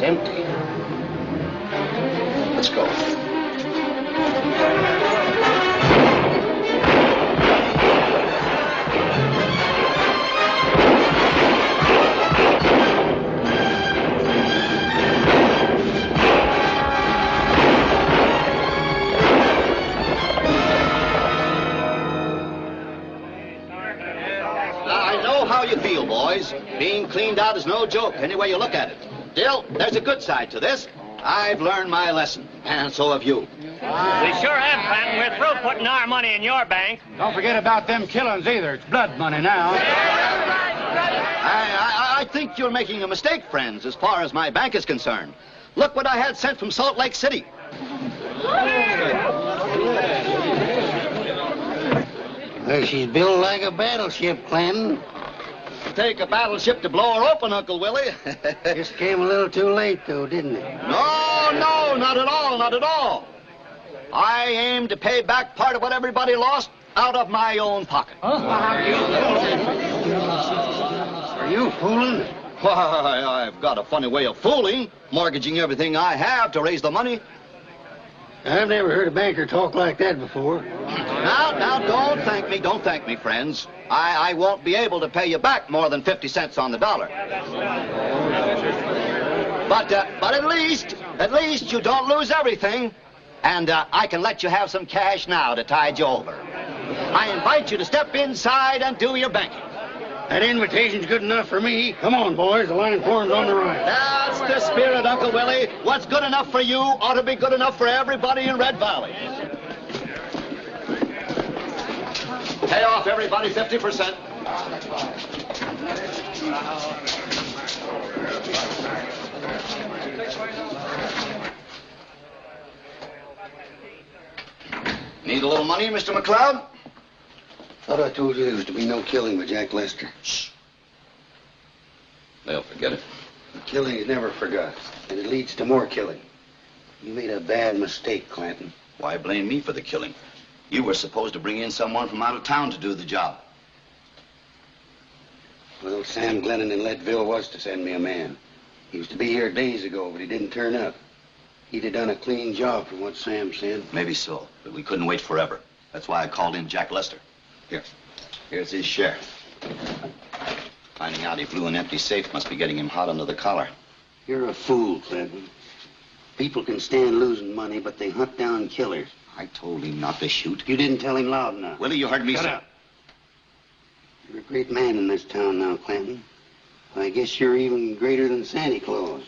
empty. Let's go. Being cleaned out is no joke, any way you look at it. Still, there's a good side to this. I've learned my lesson, and so have you. We sure have, Clanton. We're through putting our money in your bank. Don't forget about them killings either. It's blood money now. I think you're making a mistake, friends, as far as my bank is concerned. Look what I had sent from Salt Lake City. Well, she's built like a battleship, Clanton. Take a battleship to blow her open, Uncle Willie. Just came a little too late, though, didn't it? No, not at all, not at all. I aim to pay back part of what everybody lost out of my own pocket. Are you fooling? Why, I've got a funny way of fooling, mortgaging everything I have to raise the money. I've never heard a banker talk like that before. Now, don't thank me, friends. I won't be able to pay you back more than 50 cents on the dollar. But at least you don't lose everything. And I can let you have some cash now to tide you over. I invite you to step inside and do your banking. That invitation's good enough for me. Come on, boys. The line form's on the right. That's the spirit, Uncle Willie. What's good enough for you ought to be good enough for everybody in Red Valley. Pay off everybody 50%. Need a little money, Mr. McLeod? Thought I told you there was to be no killing with Jack Lester. Shh. They'll forget it. Killing is never forgot, and it leads to more killing. You made a bad mistake, Clanton. Why blame me for the killing? You were supposed to bring in someone from out of town to do the job. Well, Sam Glennon in Leadville was to send me a man. He was to be here days ago, but he didn't turn up. He'd have done a clean job from what Sam said. Maybe so, but we couldn't wait forever. That's why I called in Jack Lester. Here's his share. Finding out he blew an empty safe must be getting him hot under the collar. You're a fool, Clinton. People can stand losing money, but they hunt down killers. I told him not to shoot. You didn't tell him loud enough. Willie, you heard me say. Shut up. You're a great man in this town now, Clinton. I guess you're even greater than Santa Claus.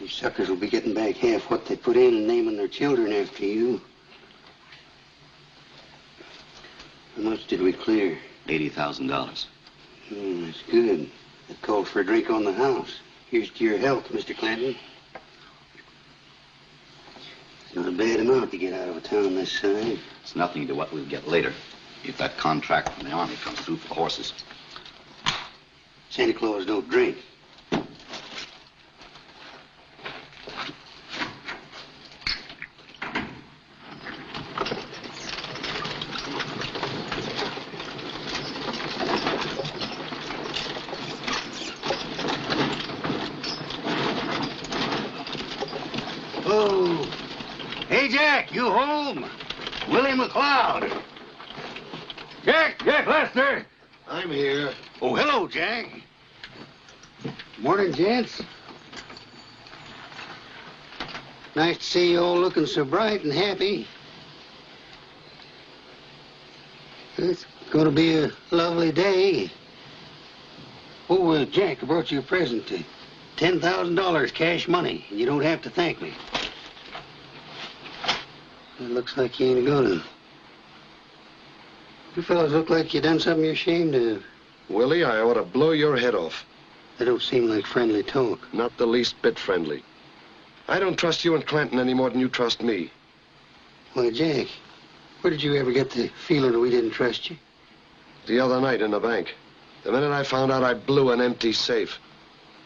These suckers will be getting back half what they put in and naming their children after you. How much did we clear? $80,000. That's good. That called for a drink on the house. Here's to your health, Mr. Clanton. It's not a bad amount to get out of a town this size. It's nothing to what we'll get later, if that contract from the Army comes through for the horses. Santa Claus don't drink. Oh. Hey, Jack, you home? Willie McLeod. Jack Lester. I'm here. Oh, hello, Jack. Morning, gents. Nice to see you all looking so bright and happy. It's going to be a lovely day. Oh, Jack, I brought you a present. $10,000 cash money. You don't have to thank me. It looks like you ain't gonna. You fellas look like you done something you're ashamed of. Willie, I ought to blow your head off. That don't seem like friendly talk. Not the least bit friendly. I don't trust you and Clanton any more than you trust me. Why, Jack, where did you ever get the feeling that we didn't trust you? The other night in the bank. The minute I found out I blew an empty safe.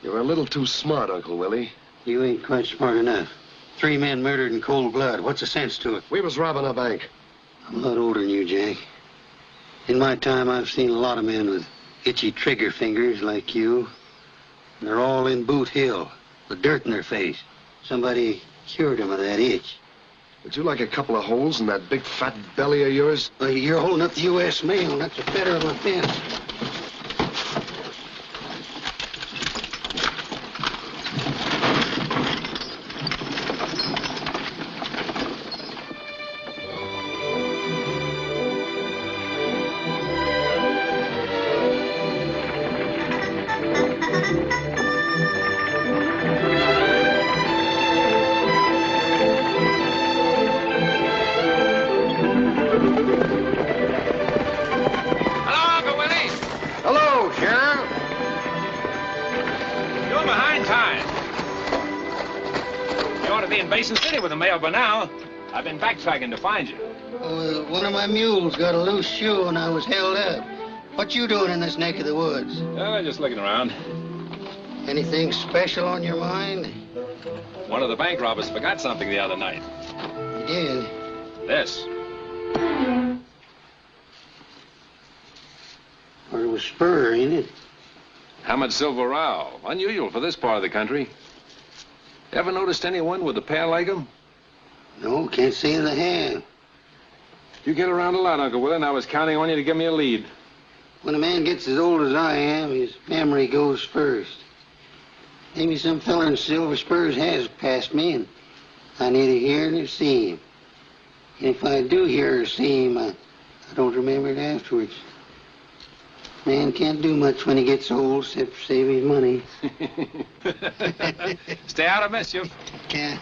You were a little too smart, Uncle Willie. You ain't quite smart enough. 3 men murdered in cold blood. What's the sense to it? We was robbing a bank. I'm a lot older than you, Jack. In my time, I've seen a lot of men with itchy trigger fingers like you. And they're all in Boot Hill, with dirt in their face. Somebody cured them of that itch. Would you like a couple of holes in that big fat belly of yours? Well, you're holding up the U.S. mail. That's a federal offense. By now, I've been backtracking to find you. One of my mules got a loose shoe and I was held up. What you doing in this neck of the woods? Just looking around. Anything special on your mind? One of the bank robbers forgot something the other night. He did? This. Or it was spur, ain't it? Hammered silver rowel. Unusual for this part of the country. Ever noticed anyone with a pair like them? No, can't say that I have. You get around a lot, Uncle Willie, and I was counting on you to give me a lead. When a man gets as old as I am, his memory goes first. Maybe some fella in silver spurs has passed me, and I neither hear nor see him. And if I do hear or see him, I don't remember it afterwards. Man can't do much when he gets old except save his money. Stay out of mischief. Yeah.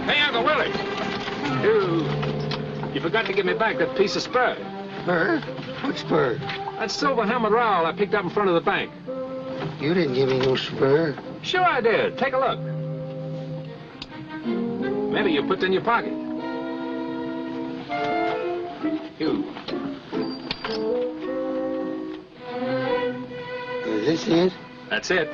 Hey, Uncle Willie. You forgot to give me back that piece of spur. Spur? What spur? That silver hammered rowel I picked up in front of the bank. You didn't give me no spur. Sure I did. Take a look. Maybe you put it in your pocket. Is this it? That's it.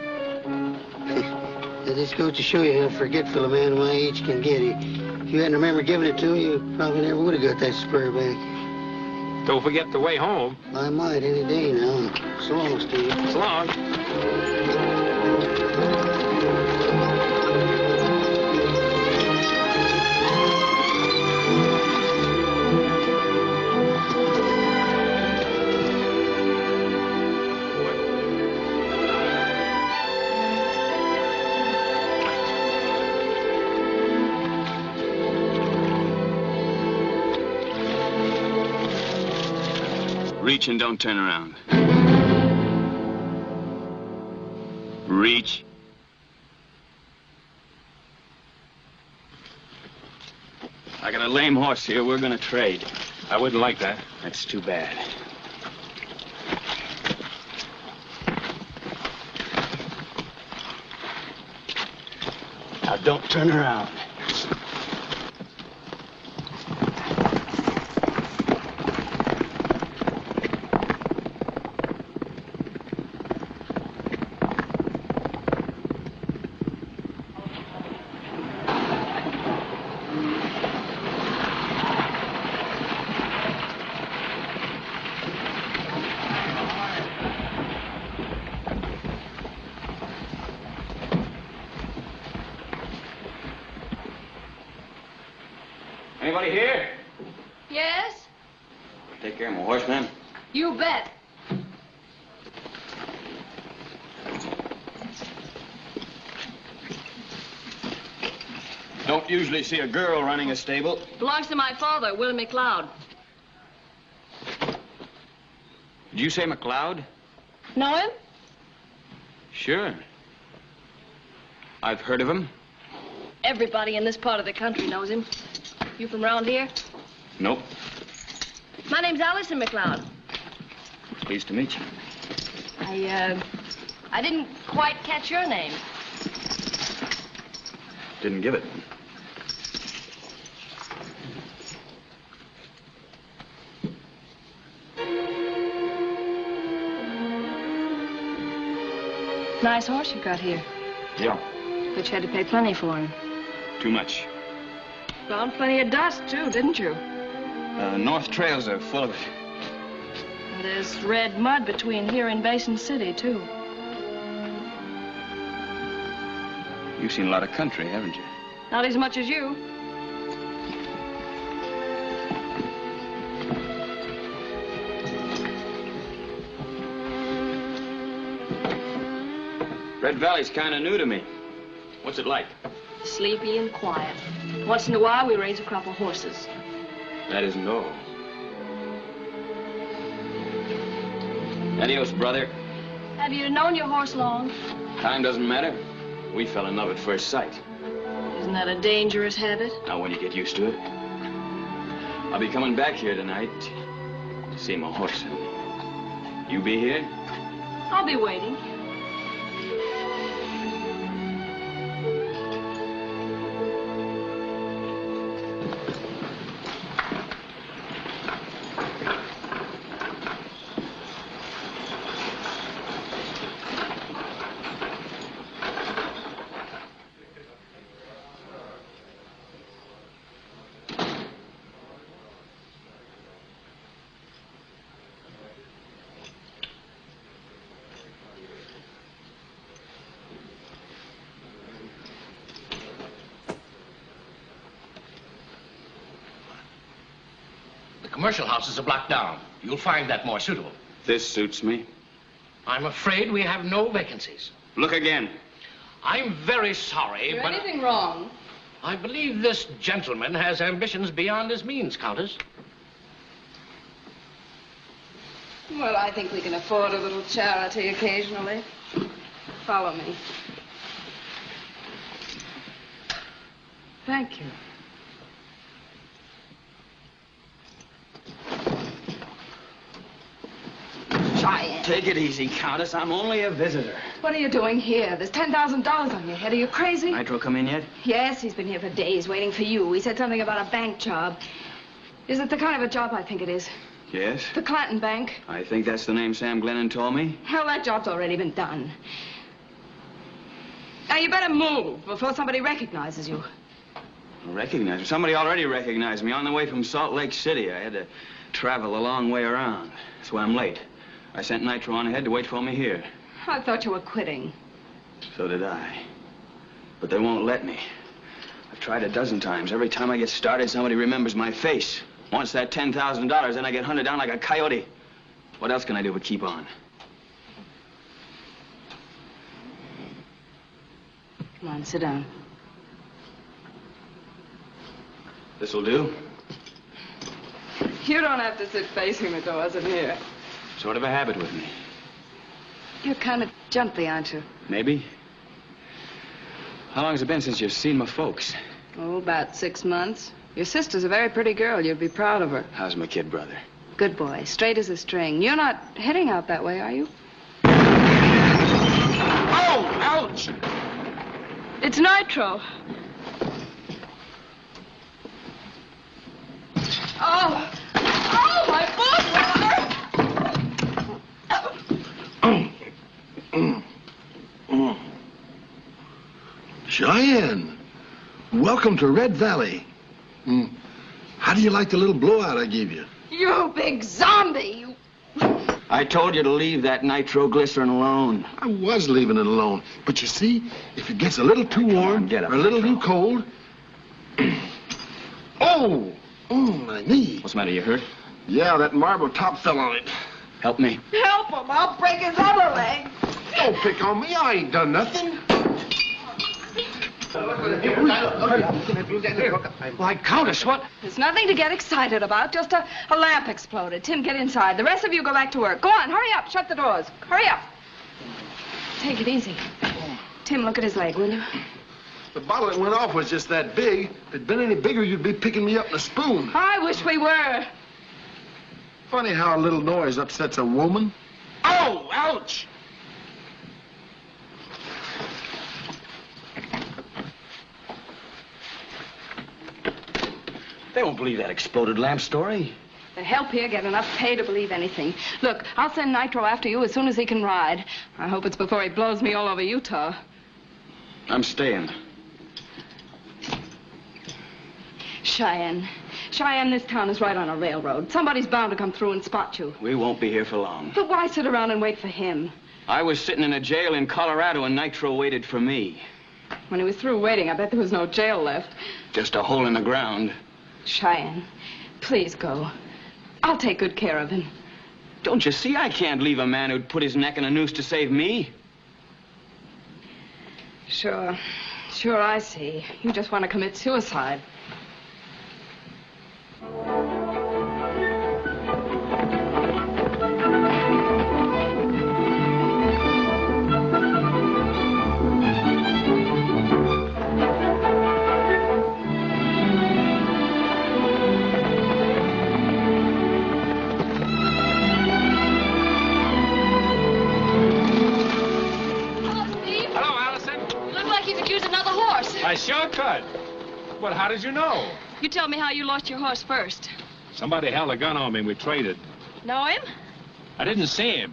This goes to show you how forgetful a man my age can get. If you hadn't remembered giving it to me, you probably never would have got that spur back. Don't forget the way home. I might any day now. So long, Steve. So long. Reach and don't turn around. Reach. I got a lame horse here. We're gonna trade. I wouldn't like that. That's too bad. Now don't turn around. Anybody here? Yes? Take care of my horse, man. You bet. Don't usually see a girl running a stable. Belongs to my father, Willie McLeod. Did you say McLeod? Know him? Sure. I've heard of him. Everybody in this part of the country knows him. You from around here? Nope. My name's Allison McLeod. Pleased to meet you. I didn't quite catch your name. Didn't give it. Nice horse you got here. Yeah. But you had to pay plenty for him. Too much. Found plenty of dust, too, didn't you? North trails are full of it. And there's red mud between here and Basin City, too. You've seen a lot of country, haven't you? Not as much as you. Red Valley's kind of new to me. What's it like? Sleepy and quiet. Once in a while, we raise a crop of horses. That isn't all. Adios, brother. Have you known your horse long? Time doesn't matter. We fell in love at first sight. Isn't that a dangerous habit? Not when you get used to it. I'll be coming back here tonight to see my horse. You be here? I'll be waiting. Commercial houses are blocked down. You'll find that more suitable. This suits me. I'm afraid we have no vacancies. Look again. I'm very sorry, Is there but anything wrong? I believe this gentleman has ambitions beyond his means, Countess. Well, I think we can afford a little charity occasionally. Follow me. Thank you. Take it easy, Countess. I'm only a visitor. What are you doing here? There's $10,000 on your head. Are you crazy? Nitro come in yet? Yes, he's been here for days waiting for you. He said something about a bank job. Is it the kind of a job I think it is? Yes. The Clanton Bank? I think that's the name Sam Glennon told me. Hell, that job's already been done. Now, you better move before somebody recognizes you. Recognize me? Somebody already recognized me on the way from Salt Lake City. I had to travel a long way around. That's why I'm late. I sent Nitro on ahead to wait for me here. I thought you were quitting. So did I. But they won't let me. I've tried a dozen times. Every time I get started, somebody remembers my face. Wants that $10,000, then I get hunted down like a coyote. What else can I do but keep on? Come on, sit down. This'll do? You don't have to sit facing the doors in here. Sort of a habit with me. You're kind of jumpy, aren't you? Maybe. How long has it been since you've seen my folks? Oh, about 6 months. Your sister's a very pretty girl. You'd be proud of her. How's my kid brother? Good boy. Straight as a string. You're not heading out that way, are you? Oh, ouch! It's Nitro. Oh! Oh, my foot! Cheyenne, welcome to Red Valley. How do you like the little blowout I gave you? You big zombie! You... I told you to leave that nitroglycerin alone. I was leaving it alone. But you see, if it gets a little too warm get up, or a little Nitro. too cold... Oh! Oh, my knee. What's the matter, you hurt? Yeah, that marble top fell on it. Help me. Help him! I'll break his other leg. Don't pick on me. I ain't done nothing. Why, Countess, what? There's nothing to get excited about. Just a lamp exploded. Tim, get inside. The rest of you go back to work. Go on, hurry up. Shut the doors. Hurry up. Take it easy. Tim, look at his leg, will you? The bottle that went off was just that big. If it'd been any bigger, you'd be picking me up in a spoon. I wish we were. Funny how a little noise upsets a woman. Oh, ouch! They won't believe that exploded lamp story. The help here get enough pay to believe anything. Look, I'll send Nitro after you as soon as he can ride. I hope it's before he blows me all over Utah. Cheyenne. Cheyenne, this town is right on a railroad. Somebody's bound to come through and spot you. We won't be here for long. But why sit around and wait for him? I was sitting in a jail in Colorado and Nitro waited for me. When he was through waiting, I bet there was no jail left. Just a hole in the ground. Cheyenne, please go. I'll take good care of him. Don't you see I can't leave a man who'd put his neck in a noose to save me? Sure. Sure, I see. You just want to commit suicide. I sure could. But how did you know? You tell me how you lost your horse first. Somebody held a gun on me and we traded. Know him? I didn't see him.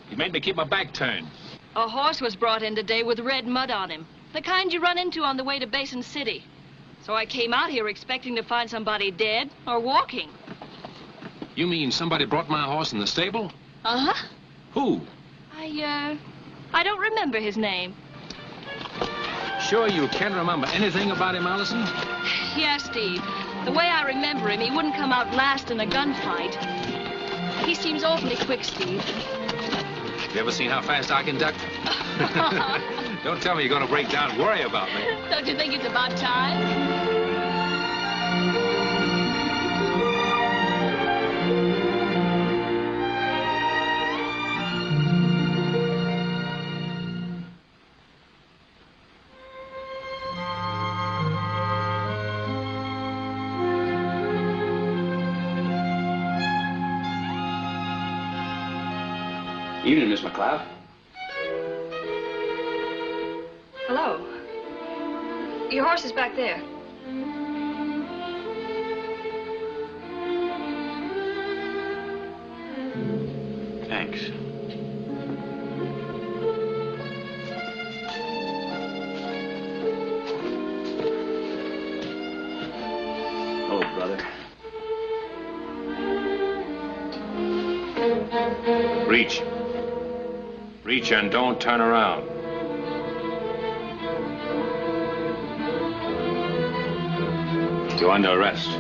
He made me keep my back turned. A horse was brought in today with red mud on him. The kind you run into on the way to Basin City. So I came out here expecting to find somebody dead or walking. You mean somebody brought my horse in the stable? Uh-huh. Who? I don't remember his name. Sure you can't remember anything about him, Allison? Yeah, Steve. The way I remember him, he wouldn't come out last in a gunfight. He seems awfully quick, Steve. You ever seen how fast I can duck? Don't tell me you're going to break down and worry about me. Don't you think it's about time? Evening, Miss McLeod. Hello. Your horse is back there. Thanks. Hello, brother. Reach. Reach and don't turn around. You're under arrest.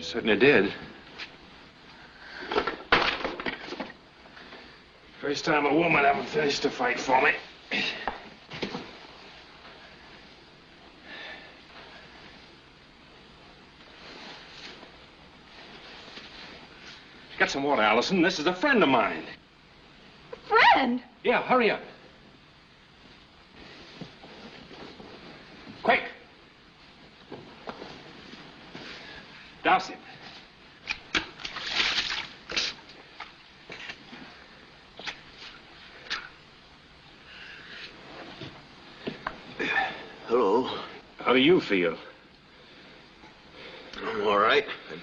Certainly did. First time a woman ever finished a fight for me. Get some water, Allison. This is a friend of mine. A friend? Yeah, hurry up. Quick. Douse him. Hello. How do you feel? I'm all right. I'm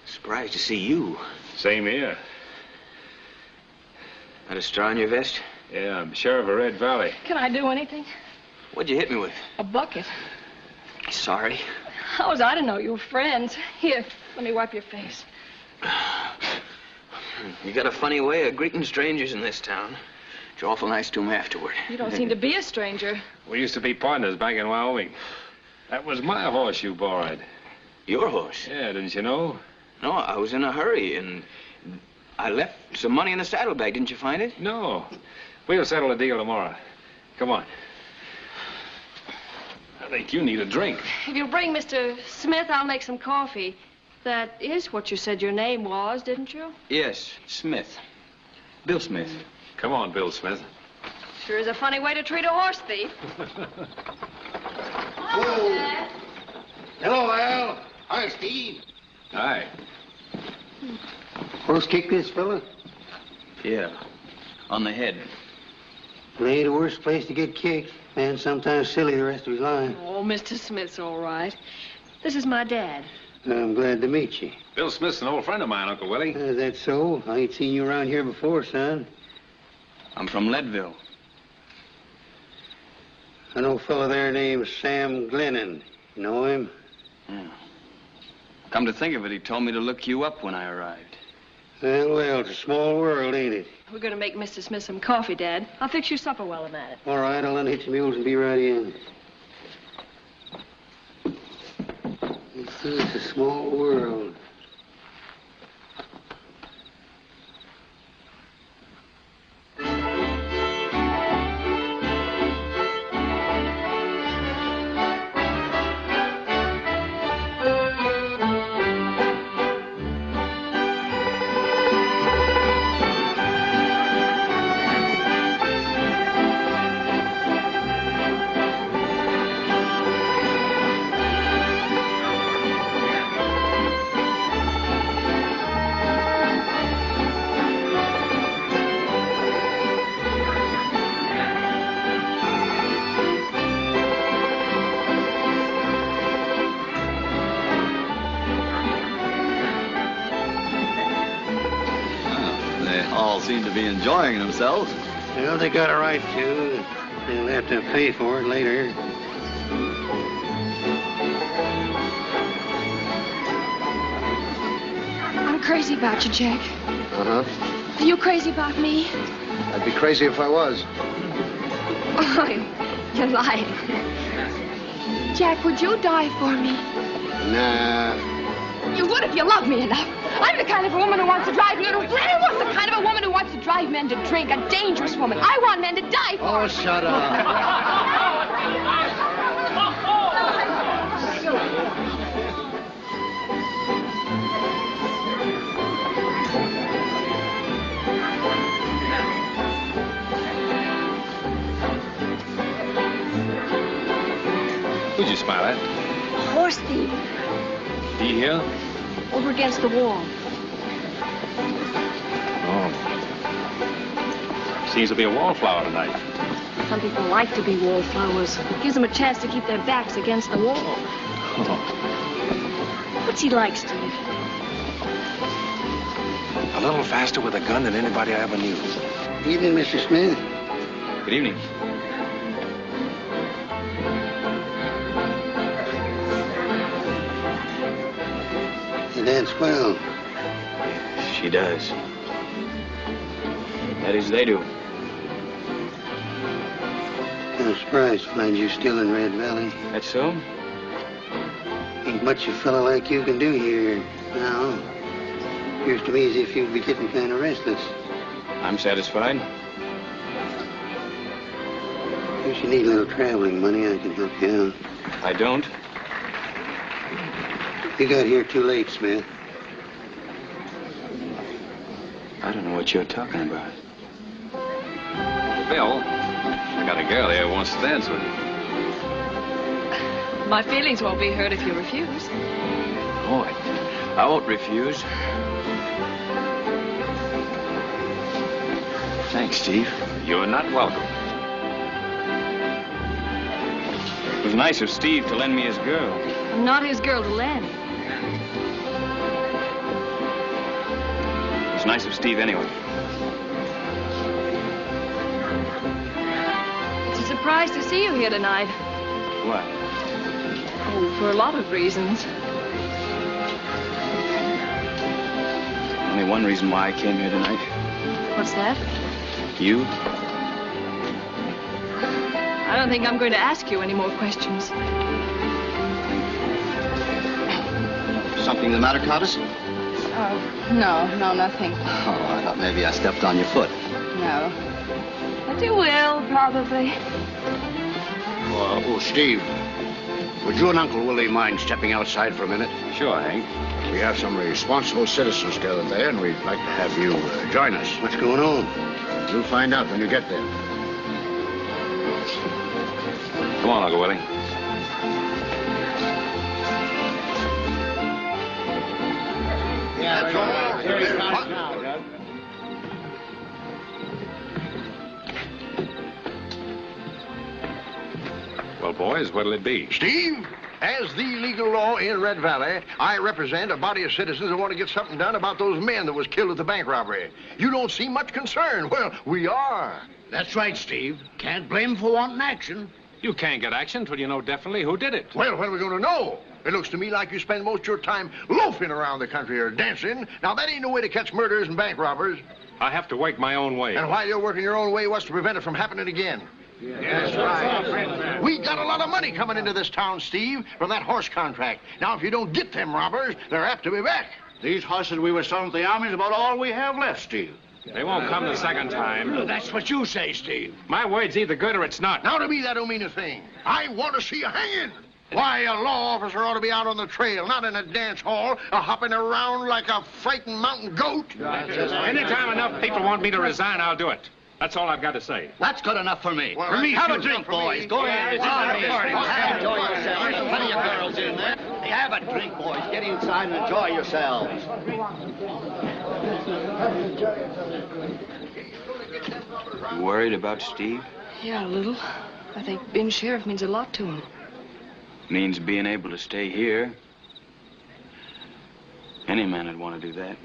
surprised to see you. Same here. Got a straw in your vest? Yeah, I'm sheriff of Red Valley. Can I do anything? What'd you hit me with? A bucket. Sorry. How was I to know you were friends? Here, let me wipe your face. You got a funny way of greeting strangers in this town. It's awful nice to them afterward. You don't seem to be a stranger. We used to be partners back in Wyoming. That was my horse you borrowed. Your horse? Yeah, didn't you know? No, I was in a hurry, and I left some money in the saddlebag. Didn't you find it? No. We'll settle the deal tomorrow. Come on. I think you need a drink. If you'll bring Mr. Smith, I'll make some coffee. That is what you said your name was, didn't you? Yes, Smith. Bill Smith. Come on, Bill Smith. Sure is a funny way to treat a horse thief. Whoa. Hello, Al. Hi, Steve. Hi. Horse kick this fella? Yeah, on the head. It ain't the worst place to get kicked. Man, sometimes silly the rest of his life. Oh, Mr. Smith's all right. This is my dad. I'm glad to meet you. Bill Smith's an old friend of mine, Uncle Willie. That's so? I ain't seen you around here before, son. I'm from Leadville. I know a fellow there named Sam Glennon. You know him? Yeah. Come to think of it, he told me to look you up when I arrived. Well, it's a small world, ain't it? We're going to make Mr. Smith some coffee, Dad. I'll fix you supper while I'm at it. All right, I'll unhitch the mules and be right in. It's a small world. Seem to be enjoying themselves. Well, they got a right to. They'll have to pay for it later. I'm crazy about you, Jack. Uh-huh. Are you crazy about me? I'd be crazy if I was. Oh, you're lying. Jack, would you die for me? Nah. You would if you loved me enough. I'm the kind of a woman who wants to drive men. I'm the kind of a woman who wants to drive men to drink. A dangerous woman. I want men to die for. Oh, shut up. Who'd you smile at? A horse thief. Do you hear? Over against the wall. Oh. Seems to be a wallflower tonight. Some people like to be wallflowers. It gives them a chance to keep their backs against the wall. Oh. What's he like, Steve? A little faster with a gun than anybody I ever knew. Evening, Mr. Smith. Good evening. You dance well. She does. That is, they do. I'm surprised to find you still in Red Valley. That's so? Ain't much a fellow like you can do here now. Appears to me as if you'd be getting kind of restless. I'm satisfied. If you need a little traveling money, I can help you out. I don't. You got here too late, Smith. I don't know what you're talking about. Bill, I got a girl here who wants to dance with you. My feelings won't be hurt if you refuse. Oh, I won't refuse. Thanks, Steve. You're not welcome. It was nice of Steve to lend me his girl. I'm not his girl to lend. It was nice of Steve anyway. It's a surprise to see you here tonight. What? Oh, for a lot of reasons. Only one reason why I came here tonight. What's that? You? I don't think I'm going to ask you any more questions. Something the matter, Countess? Oh, no, nothing. Oh, I thought maybe I stepped on your foot. No. But you will, probably. Oh, Steve. Would you and Uncle Willie mind stepping outside for a minute? Sure, Hank. We have some responsible citizens gathered there, and we'd like to have you join us. What's going on? You'll find out when you get there. Come on, Uncle Willie. Well, boys, what'll it be? Steve, as the legal law in Red Valley, I represent a body of citizens that want to get something done about those men that was killed at the bank robbery. You don't seem much concerned. Well, we are. That's right, Steve. Can't blame him for wanting action. You can't get action till you know definitely who did it. Well, when are we going to know? It looks to me like you spend most of your time loafing around the country or dancing. Now, that ain't no way to catch murderers and bank robbers. I have to work my own way. And while you're working your own way, what's to prevent it from happening again? Yes, right. We got a lot of money coming into this town, Steve, from that horse contract. Now, if you don't get them robbers, they're apt to be back. These horses we were selling to the army is about all we have left, Steve. They won't come the second time. That's what you say, Steve. My word's either good or it's not. Now, to me, that don't mean a thing. I want to see you hanging. Why, a law officer ought to be out on the trail, not in a dance hall, hopping around like a frightened mountain goat. Anytime enough people want me to resign, I'll do it. That's all I've got to say. That's good enough for me. Well, for me, have a drink, for me. boys. Go ahead. Enjoy yourselves. There's plenty of girls in there. Hey, have a drink, boys. Get inside and enjoy yourselves. You worried about Steve? Yeah, a little. I think being sheriff means a lot to him. Means being able to stay here. Any man would want to do that.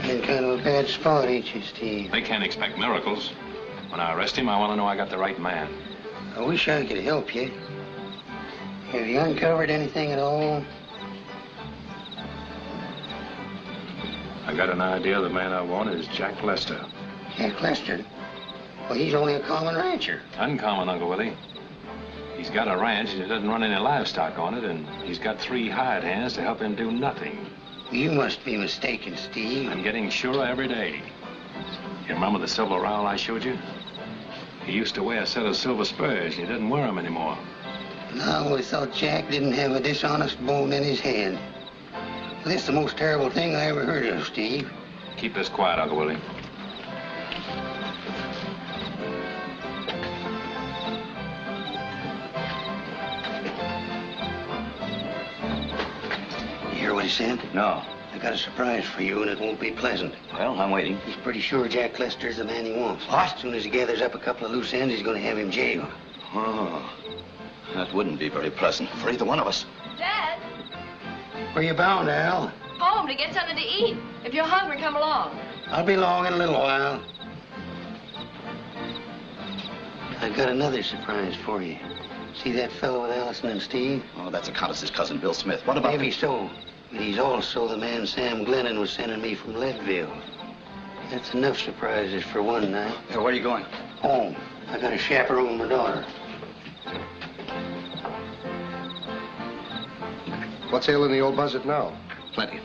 In kind of a bad spot, ain't you, Steve? They can't expect miracles. When I arrest him, I want to know I got the right man. I wish I could help you. Have you uncovered anything at all? I got an idea the man I want is Jack Lester. Jack Lester? Well, he's only a common rancher. Uncommon, Uncle Willie. He's got a ranch and he doesn't run any livestock on it, and he's got 3 hired hands to help him do nothing. You must be mistaken, Steve. I'm getting surer every day. You remember the silver rowel I showed you? He used to wear a set of silver spurs. He doesn't wear them anymore. And I always thought Jack didn't have a dishonest bone in his head. This is the most terrible thing I ever heard of, Steve. Keep this quiet, Uncle Willie. You hear what he said? No. I got a surprise for you, and it won't be pleasant. Well, I'm waiting. He's pretty sure Jack Lester's the man he wants. What? As soon as he gathers up a couple of loose ends, he's going to have him jailed. Oh, that wouldn't be very pleasant for either one of us. Dad, Where you bound, Al? home to get something to eat. If you're hungry, come along. I'll be along in a little while. I've got another surprise for you. See that fellow with Allison and Steve? Oh, that's a Countess's cousin, Bill Smith. What about Maybe so. But he's also the man Sam Glennon was sending me from Leadville. That's enough surprises for one night. Where are you going? Home. I got to chaperone my daughter. What's ailing the old buzzard now? Plenty.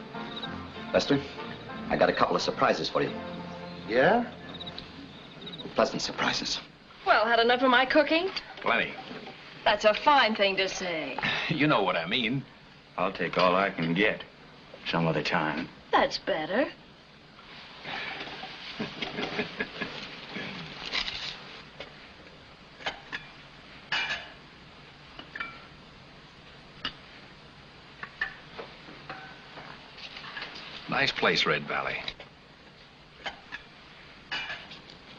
Lester, I got a couple of surprises for you. Yeah? Pleasant surprises. Well, had enough of my cooking? Plenty. That's a fine thing to say. You know what I mean. I'll take all I can get. Some other time. That's better. Nice place, Red Valley.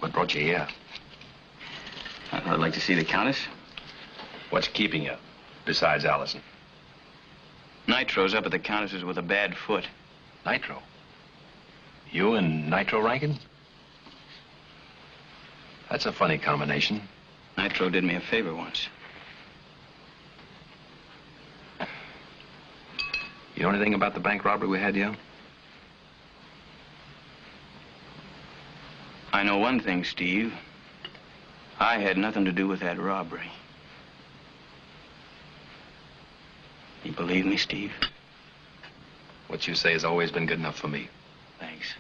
What brought you here? I'd like to see the Countess. What's keeping you, besides Allison? Nitro's up at the Countess's with a bad foot. Nitro? You and Nitro Rankin? That's a funny combination. Nitro did me a favor once. You know anything about the bank robbery we had, you? I know one thing, Steve. I had nothing to do with that robbery. You believe me, Steve? What you say has always been good enough for me. Thanks.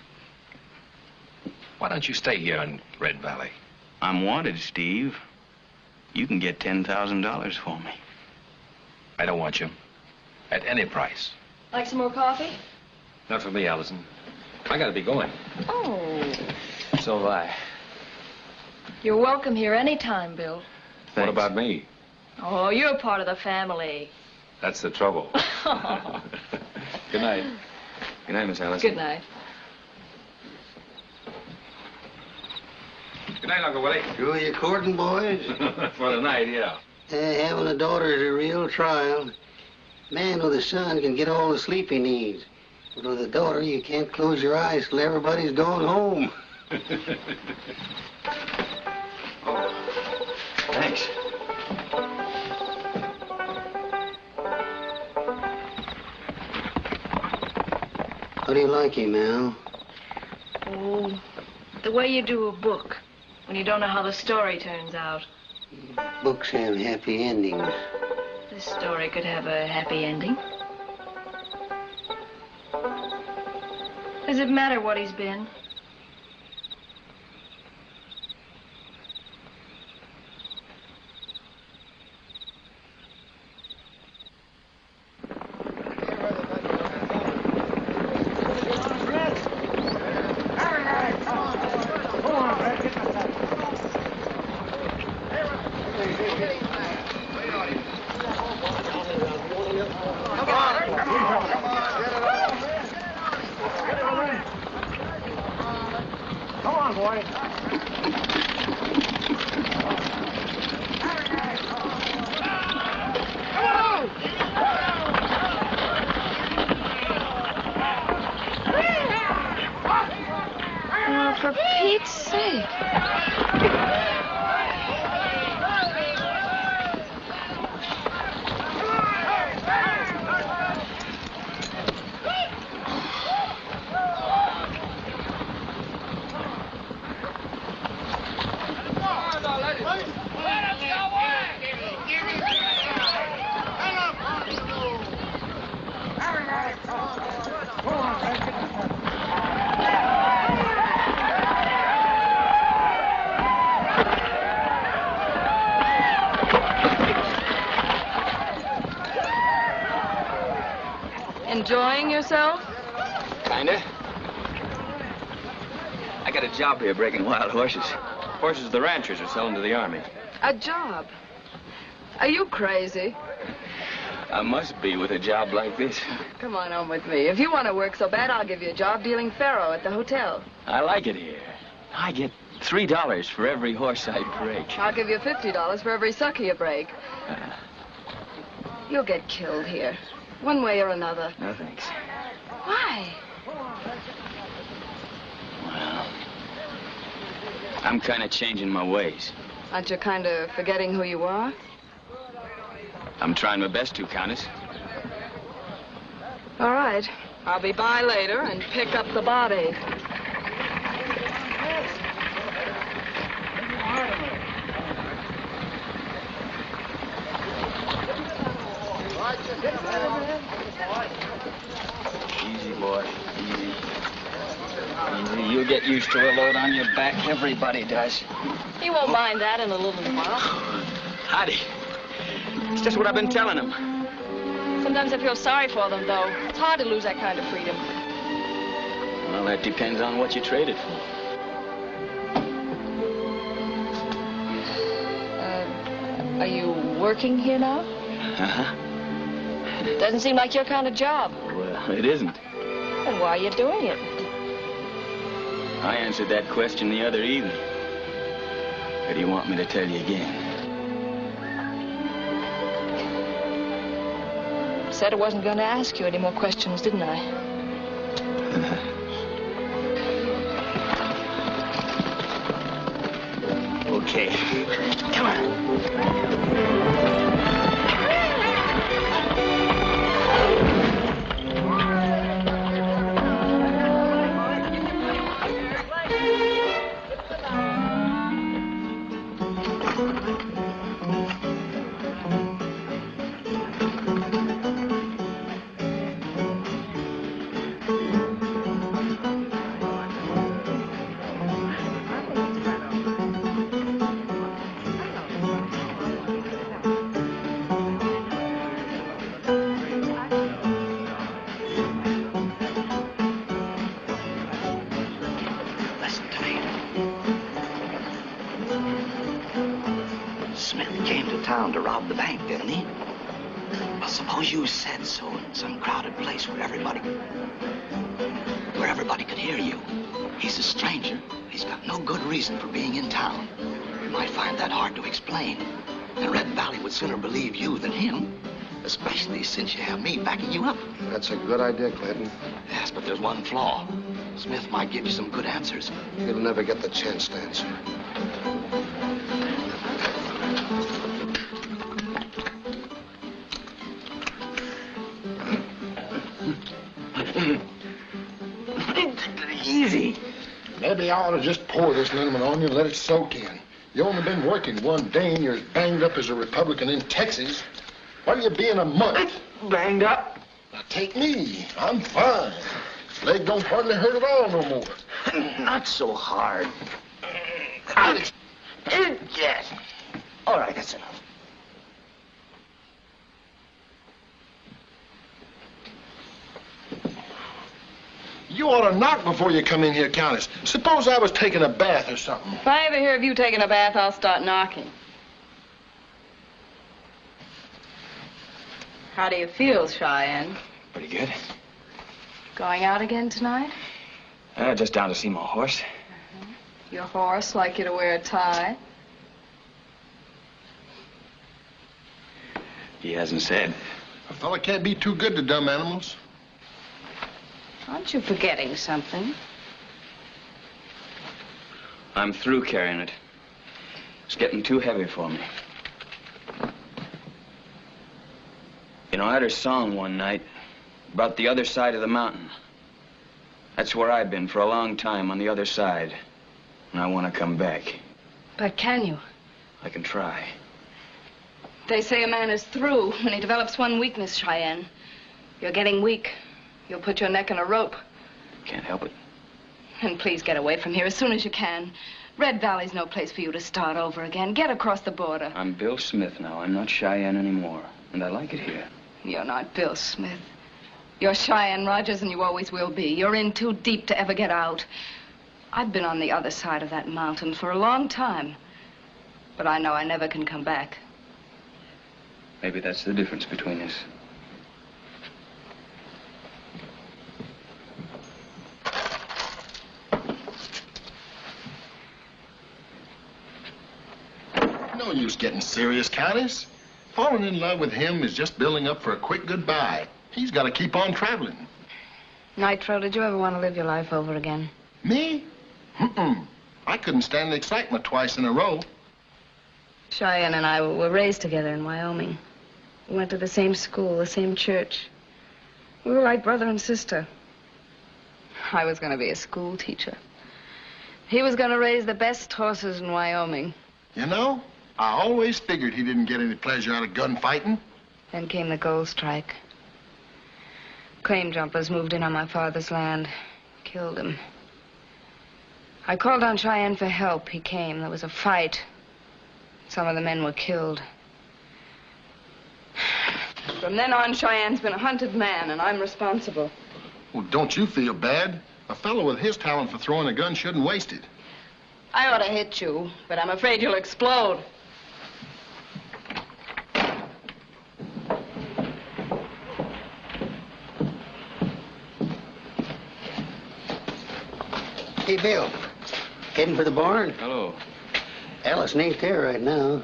Why don't you stay here in Red Valley? I'm wanted, Steve. You can get $10,000 for me. I don't want you. At any price. Like some more coffee? Not for me, Allison. I gotta be going. Oh. So have I. You're welcome here anytime, Bill. Thanks. What about me? Oh, you're part of the family. That's the trouble. Good night. Good night, Miss Allison. Good night. Good night, Uncle Willie. Through your courting, boys? For the night, yeah. Having a daughter is a real trial. Man with a son can get all the sleep he needs. But with a daughter, you can't close your eyes till everybody's gone home. Thanks. How do you like him, Al? Oh, the way you do a book when you don't know how the story turns out. Books have happy endings. This story could have a happy ending. Does it matter what he's been? For Pete's sake. Enjoying yourself? Kinda. I got a job here breaking wild horses. Horses the ranchers are selling to the army. A job? Are you crazy? I must be with a job like this. Come on home with me. If you want to work so bad, I'll give you a job dealing faro at the hotel. I like it here. I get $3 for every horse I break. I'll give you $50 for every sucker you break. You'll get killed here, one way or another. No, thanks. Why? Well, I'm kind of changing my ways. Aren't you kind of forgetting who you are? I'm trying my best to, Countess. All right. I'll be by later and pick up the body. Easy, boy. Easy. Easy. You'll get used to a load on your back. Everybody does. He won't mind that in a little while. Howdy. It's just what I've been telling him. Sometimes I feel sorry for them, though. It's hard to lose that kind of freedom. Well, that depends on what you trade it for. Are you working here now? Uh-huh. Doesn't seem like your kind of job. Well, it isn't. Then why are you doing it? I answered that question the other evening. Or do you want me to tell you again? Said I wasn't going to ask you any more questions, didn't I? Okay. Come on. came to town to rob the bank, didn't he? Well, suppose you said so in some crowded place where everybody could hear you. He's a stranger. He's got no good reason for being in town. You might find that hard to explain. And Red Valley would sooner believe you than him, especially since you have me backing you up. That's a good idea, Clayton. Yes, but there's one flaw. Smith might give you some good answers. He'll never get the chance to answer. Easy. Maybe I ought to just pour this liniment on you and let it soak in. You only been working 1 day and you're as banged up as a Republican in Texas. What'll you be in a month? Banged up? Now take me. I'm fine. Leg don't hardly hurt at all no more. Not so hard. Yes. All right, that's enough. You ought to knock before you come in here, Countess. Suppose I was taking a bath or something. If I ever hear of you taking a bath, I'll start knocking. How do you feel, Cheyenne? Pretty good. Going out again tonight? Just down to see my horse. Your horse like you to wear a tie? He hasn't said. A fella can't be too good to dumb animals. Aren't you forgetting something? I'm through carrying it. It's getting too heavy for me. You know, I heard a song one night about the other side of the mountain. That's where I've been for a long time, on the other side. And I want to come back. But can you? I can try. They say a man is through when he develops one weakness, Cheyenne. You're getting weak. You'll put your neck in a rope. Can't help it. And please get away from here as soon as you can. Red Valley's no place for you to start over again. Get across the border. I'm Bill Smith now. I'm not Cheyenne anymore. And I like it here. You're not Bill Smith. You're Cheyenne Rogers, and you always will be. You're in too deep to ever get out. I've been on the other side of that mountain for a long time. But I know I never can come back. Maybe that's the difference between us. No use getting serious, Countess. Falling in love with him is just building up for a quick goodbye. He's got to keep on traveling. Nitro, did you ever want to live your life over again? Me? I couldn't stand the excitement twice in a row. Cheyenne and I were raised together in Wyoming. We went to the same school, the same church. We were like brother and sister. I was going to be a school teacher. He was going to raise the best horses in Wyoming. You know, I always figured he didn't get any pleasure out of gunfighting. Then came the gold strike. Claim jumpers moved in on my father's land. Killed him. I called on Cheyenne for help. He came. There was a fight. Some of the men were killed. From then on, Cheyenne's been a hunted man, and I'm responsible. Well, don't you feel bad? A fellow with his talent for throwing a gun shouldn't waste it. I ought to hit you, but I'm afraid you'll explode. Hey, Bill. Heading for the barn? Hello. Ellison ain't there right now.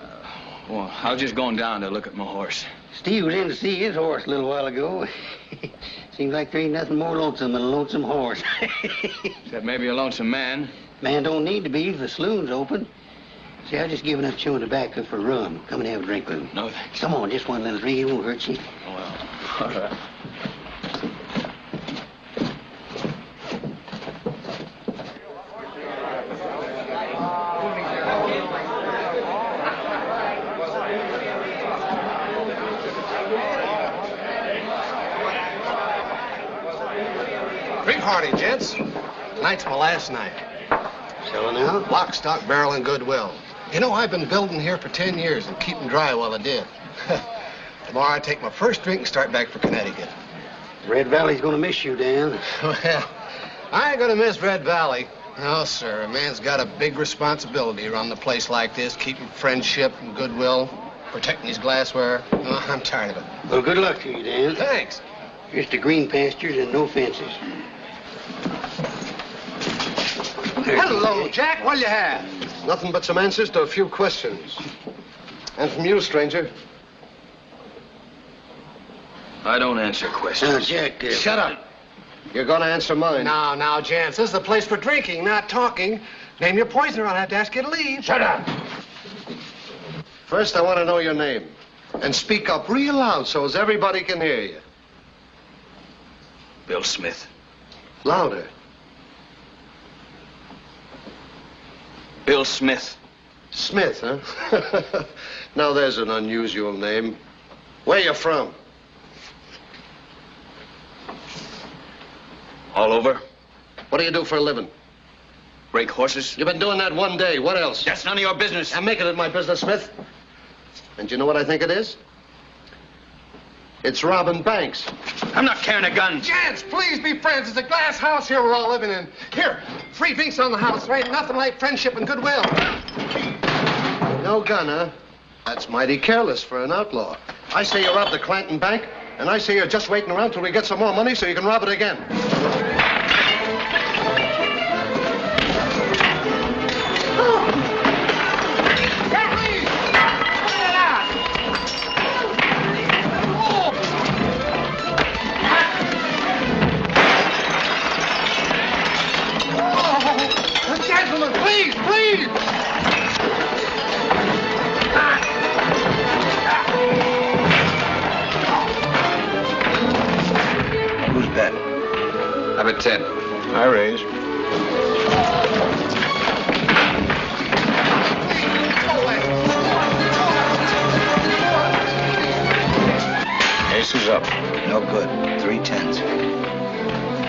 Well, I was just going down to look at my horse. Steve was in to see his horse a little while ago. Seems like there ain't nothing more lonesome than a lonesome horse. Except maybe a lonesome man. Man don't need to be if the saloon's open. See, I just given up chewing tobacco for rum. Come and have a drink with me. No, thanks. Come on, just one little drink. It won't hurt you. Oh, well, all right. Drink hearty, gents. Tonight's my last night. So now? Lock, stock, barrel, and goodwill. You know, I've been building here for 10 years and keeping dry while I did. Tomorrow I take my first drink and start back for Connecticut. Red Valley's gonna miss you, Dan. Well, I ain't gonna miss Red Valley. No, sir. A man's got a big responsibility to run the place like this, keeping friendship and goodwill. protecting his glassware. Oh, I'm tired of it. Well, good luck to you, Dan. Thanks. Here's to green pastures and no fences. Hello, Jack. What'll you have? Nothing but some answers to a few questions. And from you, stranger. I don't answer questions. Now, Jack, Shut up. You're going to answer mine. Now, gents, this is the place for drinking, not talking. Name your poison or I'll have to ask you to leave. Shut up. First, I want to know your name. And speak up real loud so as everybody can hear you. Bill Smith. Louder. Bill Smith. Smith, huh? Now, there's an unusual name. Where you from? All over. What do you do for a living? Break horses. You've been doing that one day. What else? That's none of your business. I'm making it my business, Smith. And you know what I think it is? It's robbing banks. I'm not carrying a gun. Gents, please be friends. It's a glass house here we're all living in. Here, free drinks on the house. There ain't nothing like friendship and goodwill. No gun, huh? That's mighty careless for an outlaw. I say you robbed the Clanton Bank, and I say you're just waiting around till we get some more money so you can rob it again. Gentlemen, please, please! Who's betting? I bet 10. I raise. Ace is up. No good. 3 10s.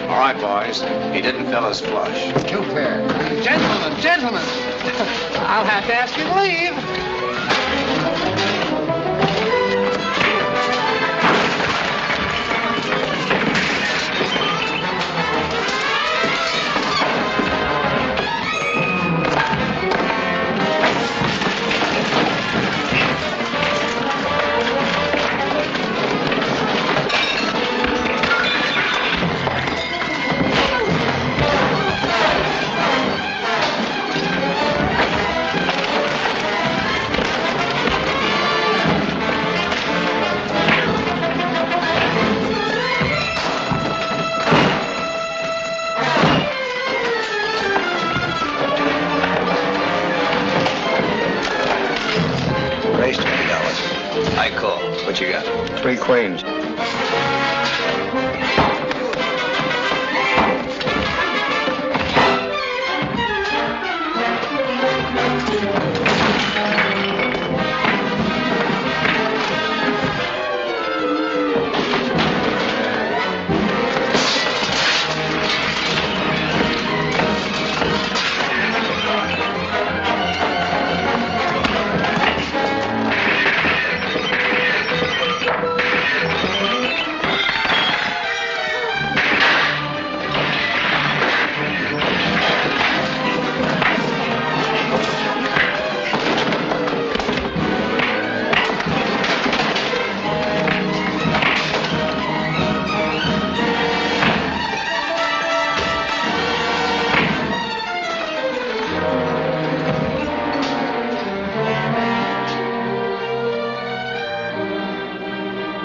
All right, boys. He didn't fill his flush. Too fair. Gentlemen. I'll have to ask you to leave. Raised $20. I call. What you got? 3 queens.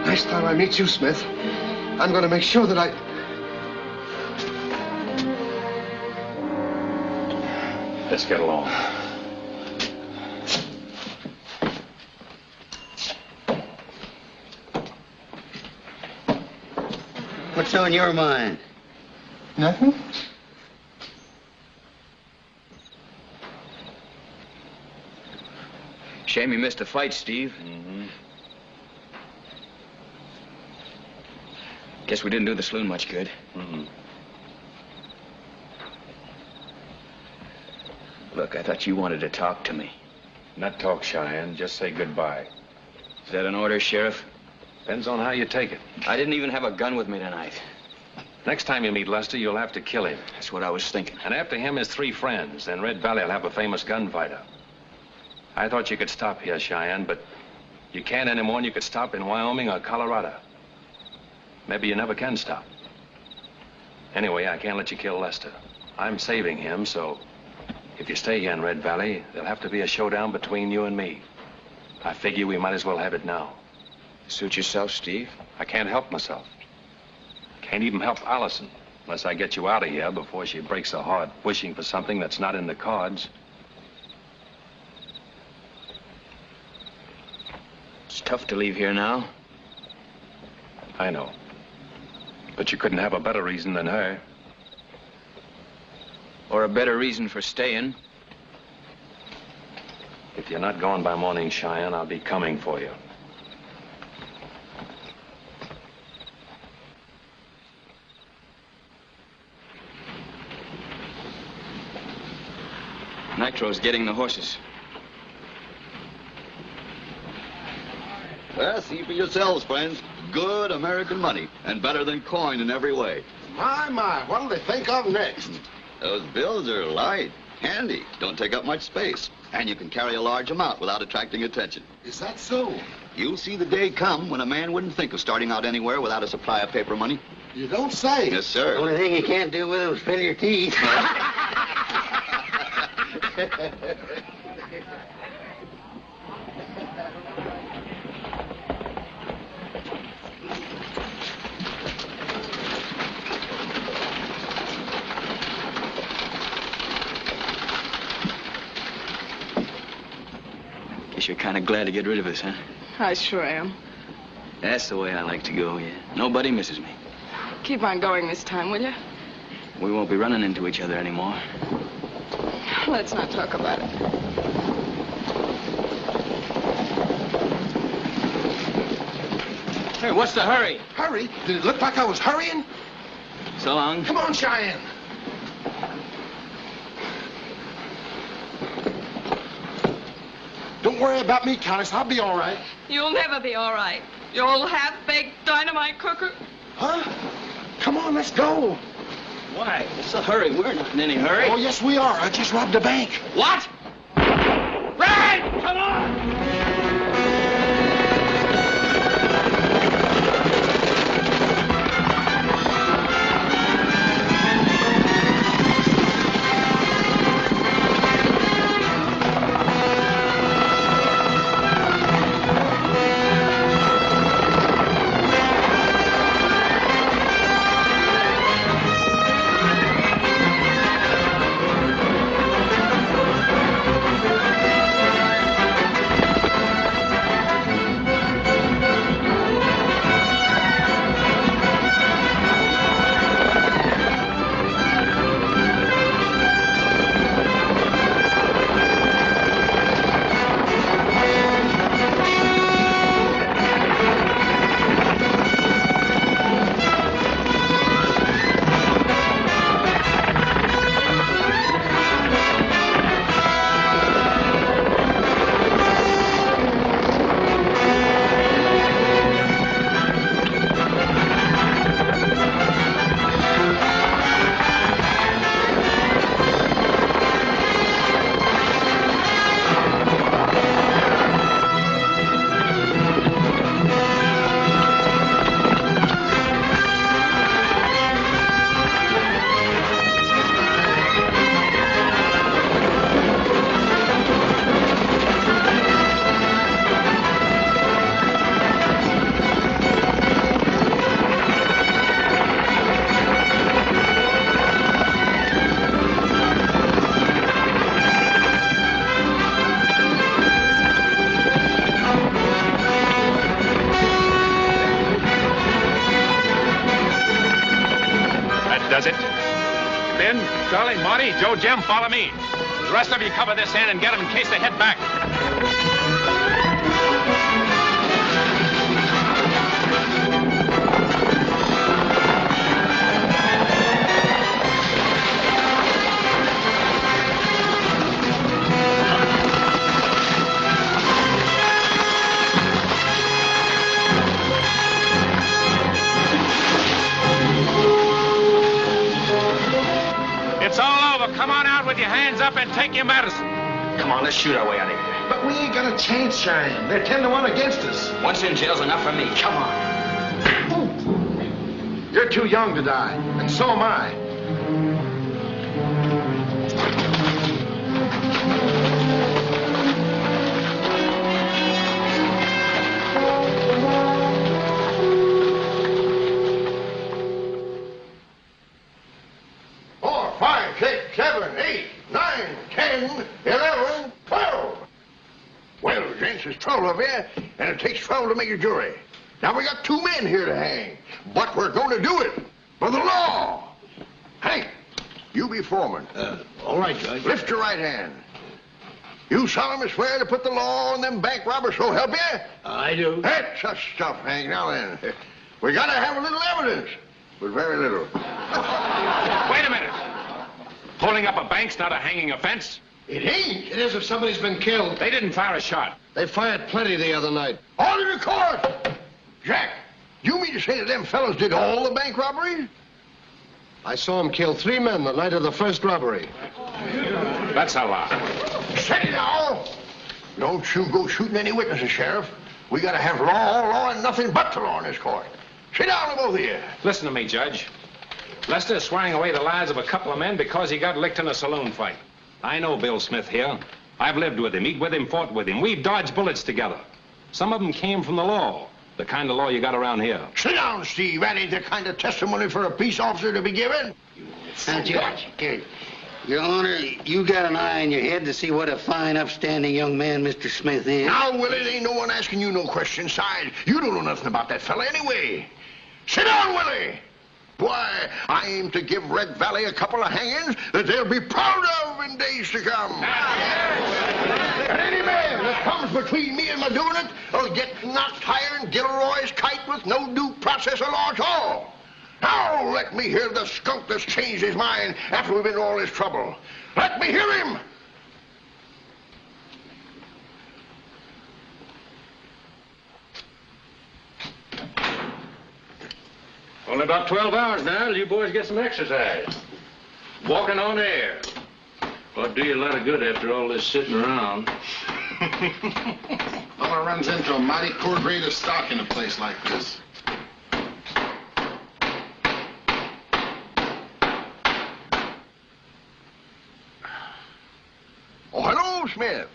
Next time I meet you, Smith, I'm going to make sure that I... Let's get along. What's on your mind? Nothing? Shame you missed a fight, Steve. Guess we didn't do the saloon much good. Look, I thought you wanted to talk to me. Not talk, Cheyenne. Just say goodbye. Is that an order, Sheriff? Depends on how you take it. I didn't even have a gun with me tonight. Next time you meet Lester, you'll have to kill him. That's what I was thinking. And after him, his 3 friends. Then Red Valley will have a famous gunfighter. I thought you could stop here, Cheyenne, but You can't any more than you could stop in Wyoming or Colorado. Maybe you never can stop. Anyway, I can't let you kill Lester. I'm saving him, so if you stay here in Red Valley, there'll have to be a showdown between you and me. I figure we might as well have it now. Suit yourself, Steve. I can't help myself. Can't even help Allison, unless I get you out of here before she breaks her heart wishing for something that's not in the cards. It's tough to leave here now. I know. But you couldn't have a better reason than her. Or a better reason for staying. If you're not going by morning, Cheyenne, I'll be coming for you. Nitro's getting the horses. See for yourselves, friends. Good American money, and better than coin in every way. My, what'll they think of next? Those bills are light, handy, don't take up much space, and you can carry a large amount without attracting attention. Is that so? You'll see the day come when a man wouldn't think of starting out anywhere without a supply of paper money. You don't say. Yes, sir. The only thing you can't do with it is fill your teeth. Guess you're kind of glad to get rid of us, huh? I sure am. That's the way I like to go, yeah. Nobody misses me. Keep on going this time, will you? We won't be running into each other anymore. Let's not talk about it. Hey, what's the hurry? Hurry? Did it look like I was hurrying? So long. Come on, Cheyenne. Don't worry about me, Countess. I'll be all right. You'll never be all right. You old half-baked dynamite cooker. Huh? Come on, let's go. Why? What's the hurry? We're not in any hurry. Oh, yes, we are. I just robbed a bank. What? Red! Come on! Does it? Ben, Charlie, Marty, Joe, Jim, follow me. The rest of you cover this end and get them in case they head back. It's all over. Come on out with your hands up and take your medicine. Come on, let's shoot our way out of here. But we ain't got a chance, Cheyenne. They're 10-1 against us. Once in jail's enough for me. Come on. You're too young to die, and so am I. Four, 5, 6, 7, 8, 9, 10, 11, 12. Well, gents, there's 12 of you, and it takes 12 to make a jury. Now, we got 2 men here to hang, but we're going to do it for the law. Hank, you be foreman. All right, Judge. Lift your right hand. You solemnly swear to put the law on them bank robbers, so help you? I do. That's such stuff, Hank. Now then, we got to have a little evidence, but very little. Wait a minute. Holding up a bank's not a hanging offense. It ain't. It is if somebody's been killed. They didn't fire a shot. They fired plenty the other night. Order to court! Jack, you mean to say that them fellows did all the bank robberies? I saw him kill 3 men the night of the first robbery. That's a lie. Steady now! Don't you go shooting any witnesses, Sheriff. We gotta have law, and nothing but the law in this court. Sit down, both of you. Listen to me, Judge. Lester's swearing away the lives of a couple of men because he got licked in a saloon fight. I know Bill Smith here. I've lived with him, eat with him, fought with him. We've dodged bullets together. Some of them came from the law. The kind of law you got around here. Sit down, Steve. That ain't the kind of testimony for a peace officer to be given. Your Honor, you got an eye in your head to see what a fine, upstanding young man Mr. Smith is. Now, Willie, there ain't no one asking you no questions. Besides, you don't know nothing about that fella anyway. Sit down, Willie. Why, I aim to give Red Valley a couple of hangings that they'll be proud of in days to come. And any man that comes between me and my doing it will get knocked higher than Gilroy's kite with no due process of law at all. Now let me hear the skunk that's changed his mind after we've been in all this trouble. Let me hear him. Only about 12 hours now till you boys get some exercise. Walking on air. What do you a lot of good after all this sitting around? Fella runs into a mighty poor grade of stock in a place like this. Oh, hello, Smith.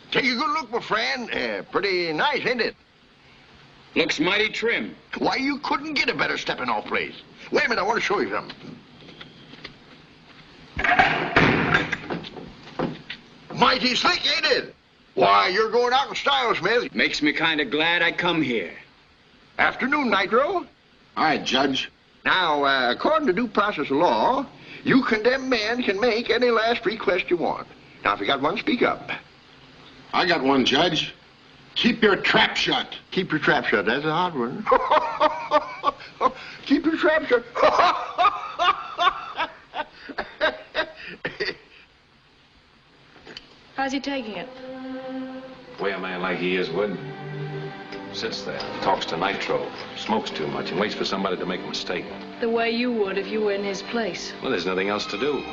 Take a good look, my friend. Pretty nice, ain't it? Looks mighty trim. Why, you couldn't get a better stepping-off place. Wait a minute, I want to show you something. Mighty slick, ain't it? Why, you're going out in style, Smith. Makes me kind of glad I come here. Afternoon, Nitro. All right, Judge. Now, according to due process of law, you condemned men can make any last request you want. Now, if you got one, speak up. I got one, Judge. Keep your trap shut. Keep your trap shut. That's a hot one. Keep your trap shut. How's he taking it? The way a man like he is would. Sits there, talks to Nitro, smokes too much, and waits for somebody to make a mistake. The way you would if you were in his place. Well, there's nothing else to do.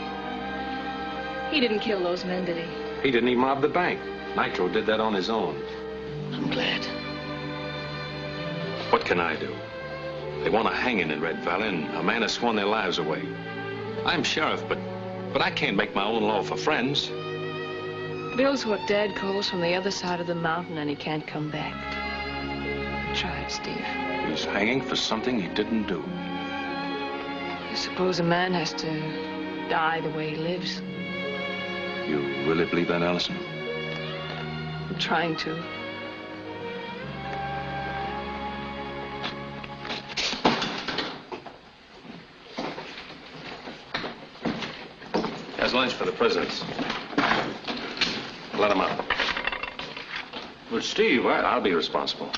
He didn't kill those men, did he? He didn't even rob the bank. Nitro did that on his own. I'm glad. What can I do? They want a hanging in Red Valley, and a man has sworn their lives away. I'm sheriff, but I can't make my own law for friends. Bill's what Dad calls from the other side of the mountain, and he can't come back. Try it, Steve. He's hanging for something he didn't do. You suppose a man has to die the way he lives? You really believe that, Allison? I'm trying to. Has lunch for the prisoners. Let them out. But Steve, I'll be responsible.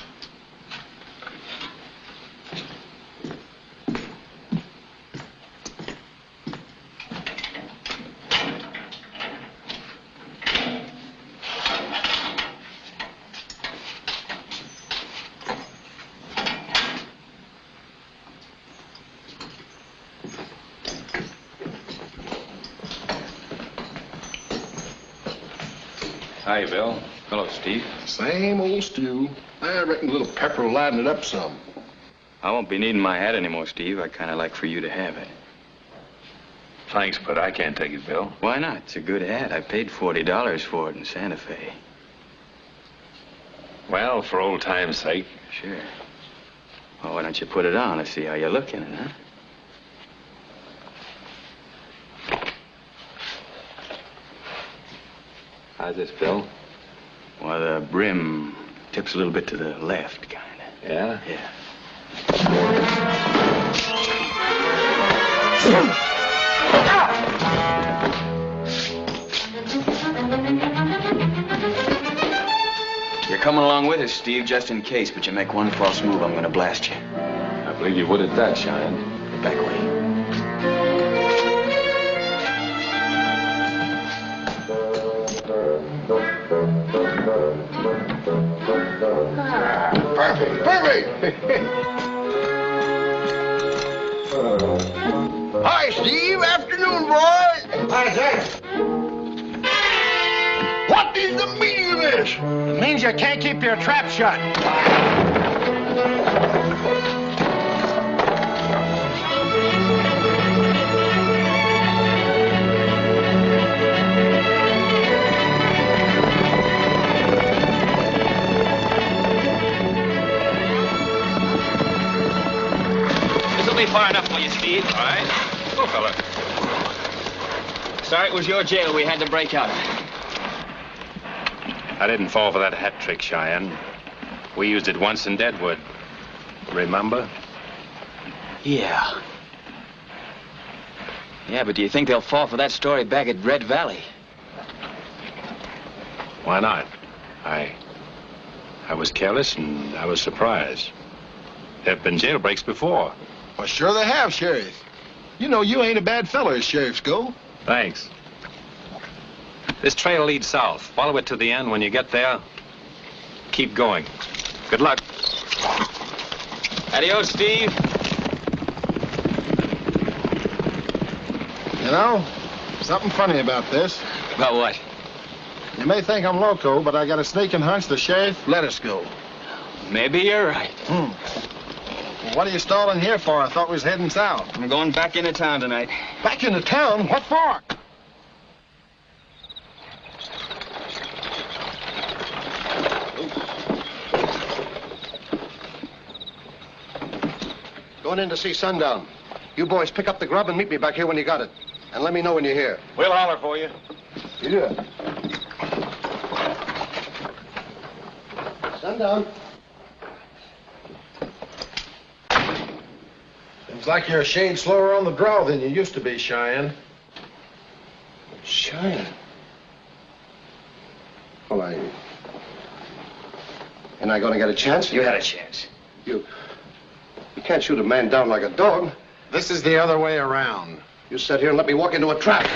Hi, Bill. Hello, Steve. Same old stew. I reckon a little pepper will liven it up some. I won't be needing my hat anymore, Steve. I'd kind of like for you to have it. Thanks, but I can't take it, Bill. Why not? It's a good hat. I paid $40 for it in Santa Fe. Well, for old time's sake. Sure. Well, why don't you put it on and see how you look in it, huh? How's this, Bill? Well, the brim tips a little bit to the left, kind of. Yeah? Yeah. You're coming along with us, Steve, just in case, but you make one false move, I'm gonna blast you. I believe you would at that, Cheyenne. Get back away. Perfect, perfect. Hi, Steve. Afternoon, boy. Hi, Jack. What is the meaning of this? It means you can't keep your trap shut. This'll be far enough for you, Steve. All right. Go, fella. Sorry it was your jail we had to break out of. I didn't fall for that hat trick, Cheyenne. We used it once in Deadwood. Remember? Yeah. Yeah, but do you think they'll fall for that story back at Red Valley? Why not? I was careless and I was surprised. There have been jailbreaks before. Well, sure they have, Sheriff. You know you ain't a bad fella as sheriffs go. Thanks. This trail leads south. Follow it to the end. When you get there, keep going. Good luck. Adios, Steve. You know, something funny about this. About what? You may think I'm loco, but I got a sneaking hunch the sheriff let us go. Maybe you're right. Well, what are you stalling here for? I thought we was heading south. I'm going back into town tonight. Back into town? What for? Going in to see Sundown. You boys pick up the grub and meet me back here when you got it. And let me know when you're here. We'll holler for you. Yeah. Sundown. Seems like you're a shade slower on the draw than you used to be, Cheyenne. Cheyenne? Well, You're not going to get a chance? You had a chance. You can't shoot a man down like a dog. This is the other way around. You sat here and let me walk into a trap.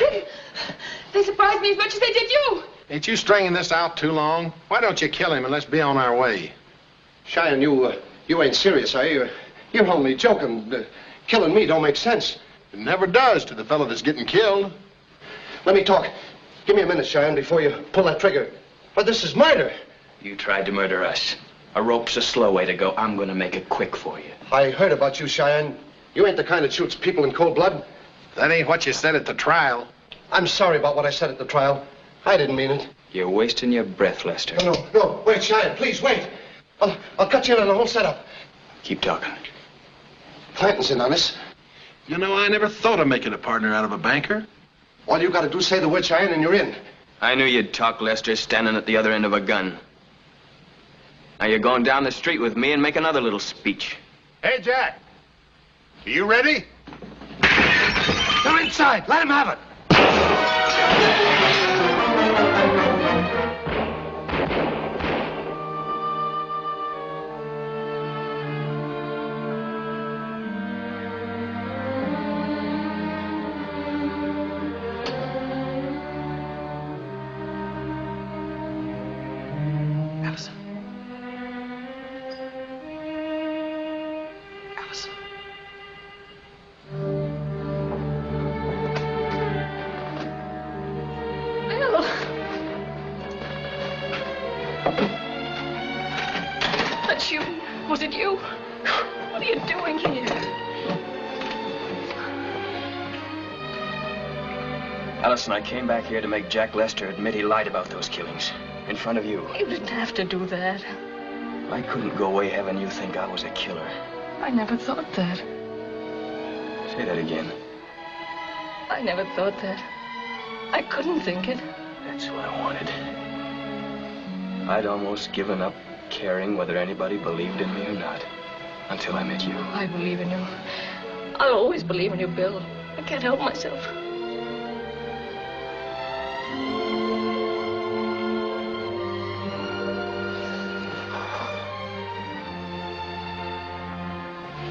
They surprised me as much as they did you. Ain't you stringing this out too long? Why don't you kill him and let's be on our way? Cheyenne, you ain't serious, are you? You're only joking. Killing me don't make sense. It never does to the fellow that's getting killed. Let me talk. Give me a minute, Cheyenne, before you pull that trigger. But this is murder. You tried to murder us. A rope's a slow way to go. I'm gonna make it quick for you. I heard about you, Cheyenne. You ain't the kind that shoots people in cold blood. That ain't what you said at the trial. I'm sorry about what I said at the trial. I didn't mean it. You're wasting your breath, Lester. No. Wait, Cheyenne, please, wait. I'll cut you in on the whole setup. Keep talking. Clanton's in on this. You know, I never thought of making a partner out of a banker. All you gotta do is say the word, Cheyenne, and you're in. I knew you'd talk, Lester, standing at the other end of a gun. Now you're going down the street with me and make another little speech. Hey, Jack. Are you ready? They're inside. Let him have it. that you? Was it you? What are you doing here? Allison, I came back here to make Jack Lester admit he lied about those killings. In front of you. You didn't have to do that. I couldn't go away having you think I was a killer. I never thought that. Say that again. I never thought that. I couldn't think it. That's what I wanted. I'd almost given up caring whether anybody believed in me or not. Until I met you. I believe in you. I'll always believe in you, Bill. I can't help myself.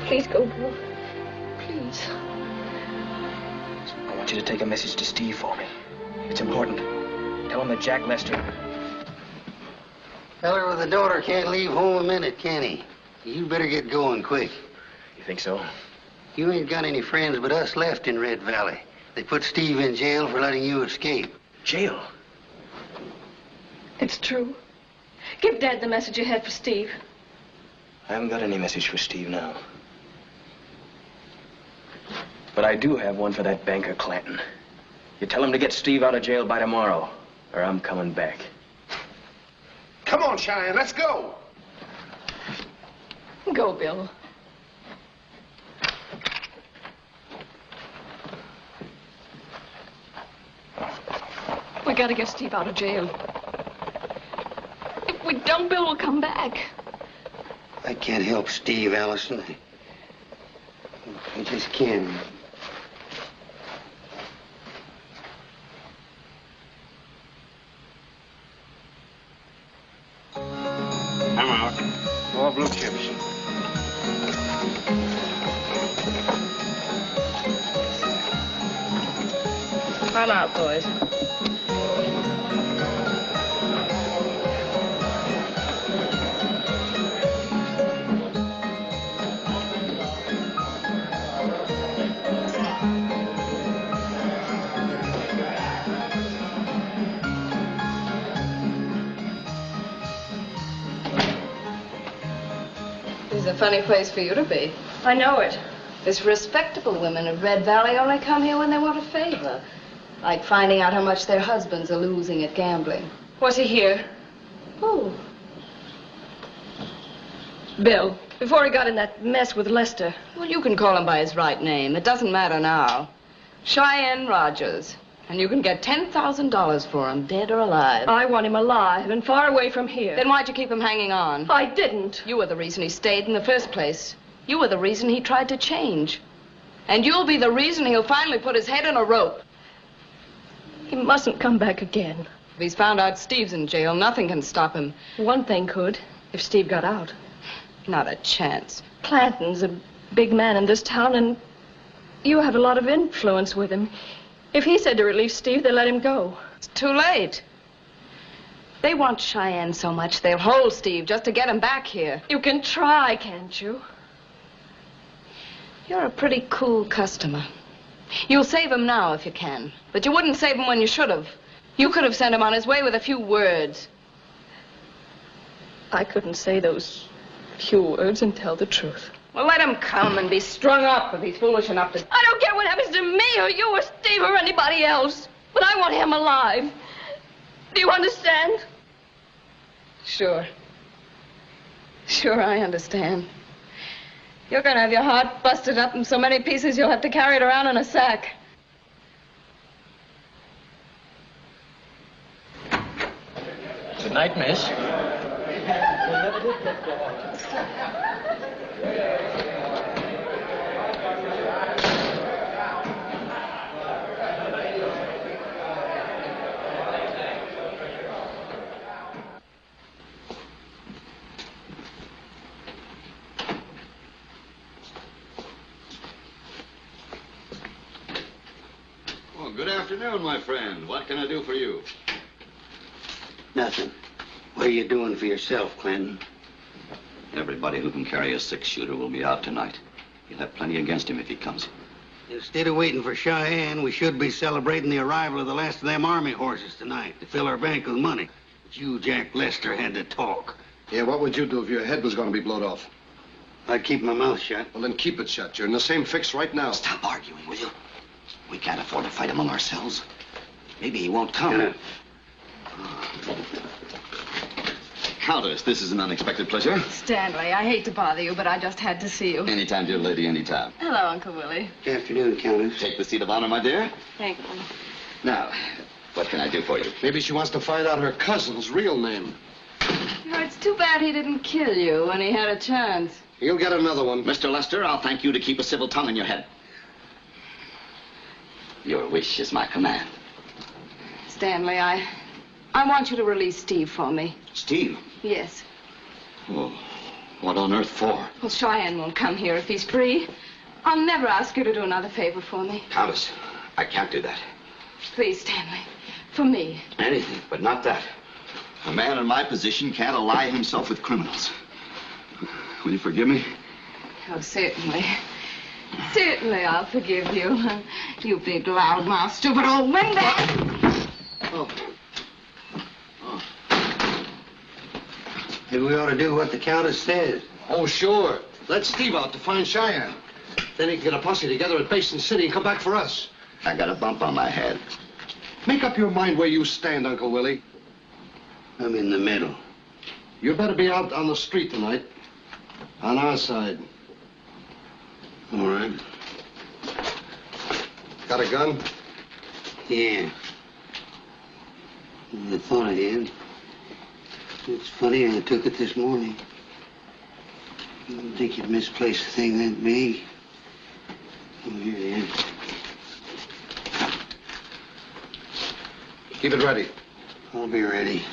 Please go, Bill. Please. I want you to take a message to Steve for me. It's important. Tell him that Jack Lester... Feller with a daughter can't leave home a minute, can he? You better get going quick. You think so? You ain't got any friends but us left in Red Valley. They put Steve in jail for letting you escape. Jail? It's true. Give Dad the message you had for Steve. I haven't got any message for Steve now. But I do have one for that banker, Clanton. You tell him to get Steve out of jail by tomorrow, or I'm coming back. Come on, Cheyenne, let's go. Go, Bill. We gotta get Steve out of jail. If we don't, Bill will come back. I can't help Steve, Allison. I just can't. I'm out. More blue chips. I'm out, boys. This is a funny place for you to be. I know it. This respectable women of Red Valley only come here when they want a favor. Like finding out how much their husbands are losing at gambling. Was he here? Who? Bill. Before he got in that mess with Lester. Well, you can call him by his right name. It doesn't matter now. Cheyenne Rogers. And you can get $10,000 for him, dead or alive. I want him alive and far away from here. Then why'd you keep him hanging on? I didn't. You were the reason he stayed in the first place. You were the reason he tried to change. And you'll be the reason he'll finally put his head in a rope. He mustn't come back again. If he's found out Steve's in jail, nothing can stop him. One thing could, if Steve got out. Not a chance. Clanton's a big man in this town, and you have a lot of influence with him. If he said to release Steve, they let him go. It's too late. They want Cheyenne so much, they'll hold Steve just to get him back here. You can try, can't you? You're a pretty cool customer. You'll save him now if you can. But you wouldn't save him when you should have. You could have sent him on his way with a few words. I couldn't say those few words and tell the truth. Well, let him come and be strung up if he's foolish enough to... I don't care what happens to me or you or Steve or anybody else. But I want him alive. Do you understand? Sure. Sure, I understand. You're going to have your heart busted up in so many pieces you'll have to carry it around in a sack. Good night, miss. Good afternoon, my friend. What can I do for you? Nothing. What are you doing for yourself, Clinton? Everybody who can carry a six-shooter will be out tonight. You'll have plenty against him if he comes. Instead of waiting for Cheyenne, we should be celebrating the arrival of the last of them army horses tonight to fill our bank with money. But you, Jack Lester, had to talk. Yeah, what would you do if your head was going to be blown off? I'd keep my mouth shut. Well, then keep it shut. You're in the same fix right now. Stop arguing, will you? We can't afford to fight among ourselves. Maybe he won't come. Countess, this is an unexpected pleasure. Stanley, I hate to bother you, but I just had to see you. Anytime, dear lady, anytime. Hello, Uncle Willie. Good afternoon, Countess. Take the seat of honor, my dear. Thank you. Now, what can I do for you? Maybe she wants to find out her cousin's real name. It's too bad he didn't kill you when he had a chance. You'll get another one. Mr. Lester, I'll thank you to keep a civil tongue in your head. Your wish is my command. Stanley, I want you to release Steve for me. Steve? Yes. Oh, what on earth for? Well, Cheyenne won't come here if he's free. I'll never ask you to do another favor for me. Countess, I can't do that. Please, Stanley. For me. Anything, but not that. A man in my position can't ally himself with criminals. Will you forgive me? Oh, certainly. Certainly I'll forgive you. You big loudmouth, stupid old windbag. Oh. Maybe we ought to do what the Countess says. Oh, sure. Let Steve out to find Cheyenne. Then he can get a posse together at Basin City and come back for us. I got a bump on my head. Make up your mind where you stand, Uncle Willie. I'm in the middle. You better be out on the street tonight. On our side. All right. Got a gun? Yeah. I thought I had. It's funny, I took it this morning. I didn't think you'd misplace a thing that big. Oh, here it is. Keep it ready. I'll be ready.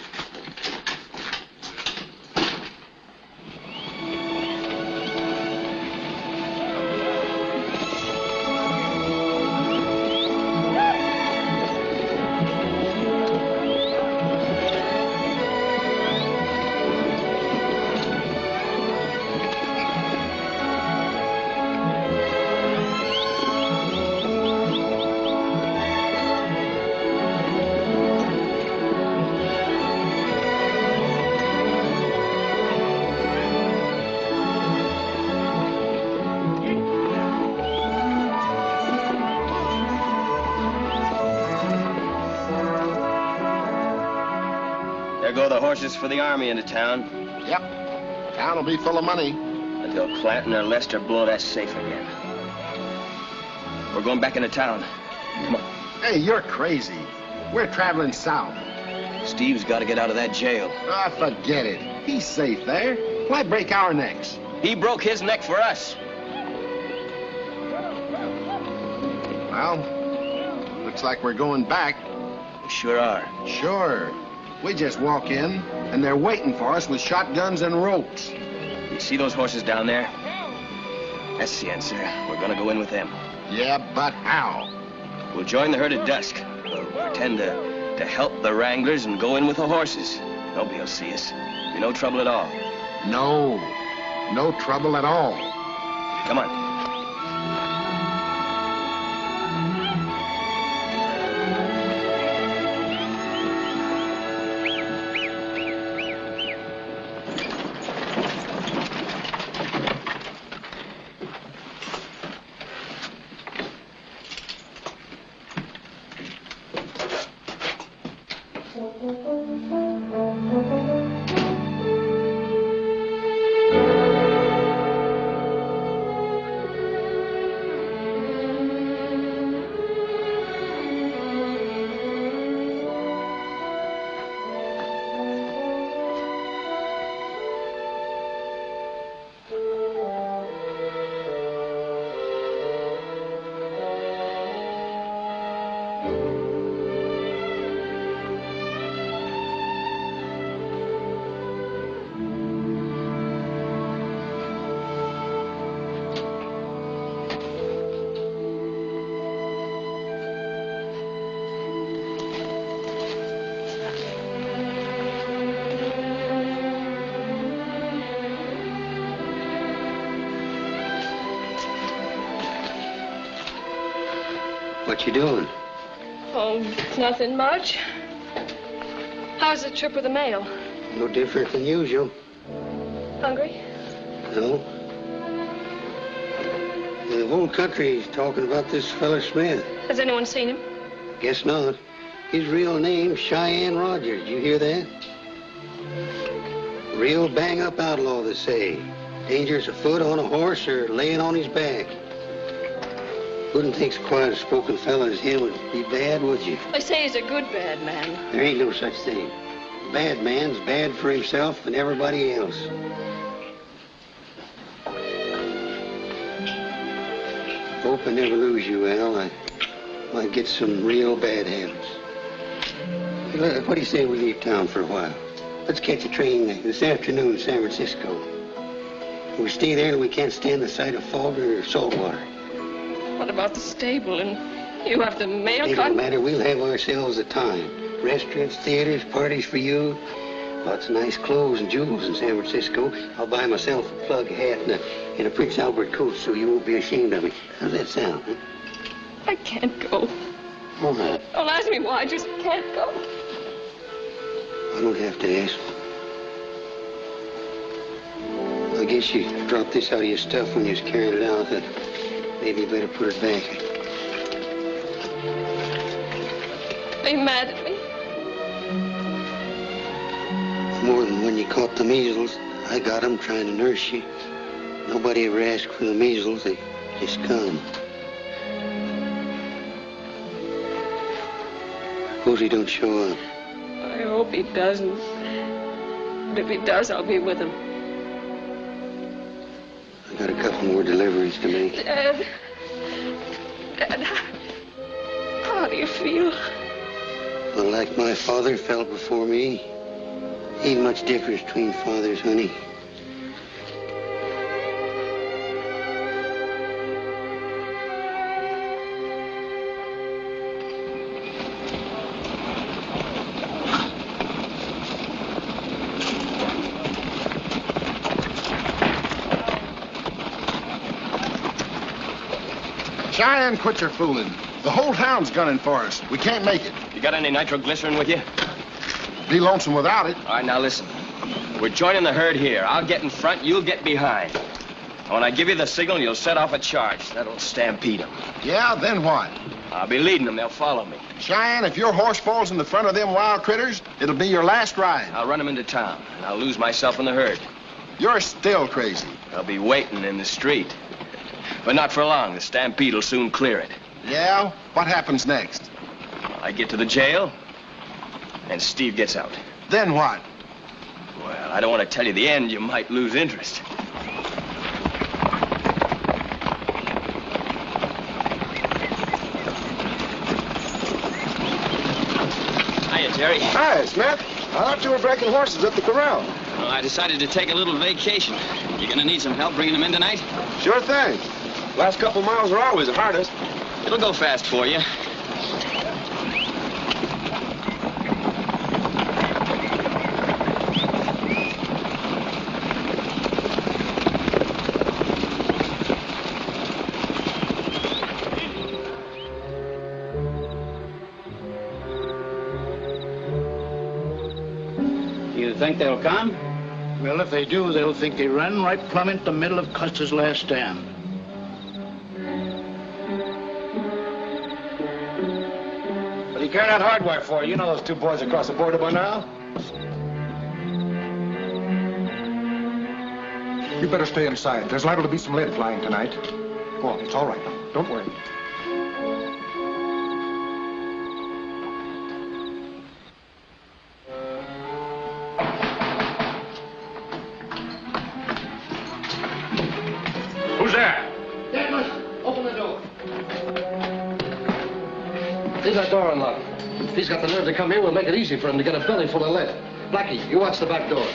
Horses for the army into town. Yep. Town will be full of money. Until Clanton or Lester blow that safe again. We're going back into town. Come on. Hey, you're crazy. We're traveling south. Steve's got to get out of that jail. Ah, forget it. He's safe there. Why break our necks? He broke his neck for us. Well, looks like we're going back. We sure are. Sure. We just walk in, and they're waiting for us with shotguns and ropes. You see those horses down there? That's the answer. We're gonna go in with them. Yeah, but how? We'll join the herd at dusk. We'll pretend to help the wranglers and go in with the horses. Nobody'll see us. Be no trouble at all. No trouble at all. Come on. What you doing? Oh, nothing much. How's the trip with the mail? No different than usual. Hungry? No. The whole country's talking about this fella Smith. Has anyone seen him? Guess not. His real name's Cheyenne Rogers. You hear that? Real bang-up outlaw, they say. Dangerous afoot, on a horse, or laying on his back. Wouldn't think so quiet-spoken fella as him would be bad, would you? They say he's a good bad man. There ain't no such thing. A bad man's bad for himself and everybody else. Hope I never lose you, Al. I might get some real bad habits. Hey, what do you say we leave town for a while? Let's catch a train this afternoon to San Francisco. We stay there and we can't stand the sight of fog or salt water. What about the stable? And you have the mail It cart? don't matter. We'll have ourselves a time. Restaurants, theaters, parties for you. Lots of nice clothes and jewels in San Francisco. I'll buy myself a plug hat and a Prince Albert coat so you won't be ashamed of me. How's that sound? Huh? I can't go. Why? Don't ask me why. I just can't go. I don't have to ask. I guess you dropped this out of your stuff when you was carrying it out. Maybe you better put it back. Are you mad at me? More than when you caught the measles. I got 'em trying to nurse you. Nobody ever asked for the measles. They just come. Suppose he don't show up. I hope he doesn't. But if he does, I'll be with him. I got a couple more deliveries to make. Dad, how do you feel? Well, like my father felt before me. Ain't much difference between fathers, honey. Cheyenne, quit your fooling. The whole town's gunning for us. We can't make it. You got any nitroglycerin with you? Be lonesome without it. All right, now listen. We're joining the herd here. I'll get in front, you'll get behind. And when I give you the signal, you'll set off a charge. That'll stampede them. Yeah, then what? I'll be leading them. They'll follow me. Cheyenne, if your horse falls in the front of them wild critters, it'll be your last ride. I'll run them into town, and I'll lose myself in the herd. You're still crazy. I'll be waiting in the street. But not for long. The stampede will soon clear it. Yeah? What happens next? I get to the jail, and Steve gets out. Then what? Well, I don't want to tell you the end. You might lose interest. Hiya, Jerry. Hi, Smith. I thought you were breaking horses at the corral. Well, I decided to take a little vacation. You gonna need some help bringing them in tonight? Sure thing. Last couple miles are always the hardest. It'll go fast for you. You think they'll come? Well, if they do, they'll think they ran right plumb into the middle of Custer's last stand. What are you carrying out hardware for? You know those two boys across the border by now. You better stay inside. There's liable to be some lead flying tonight. Go on, it's all right now. Don't worry. Who's there? Edgar, open the door. Leave that door unlocked. If he's got the nerve to come here, we'll make it easy for him to get a belly full of lead. Blackie, you watch the back door.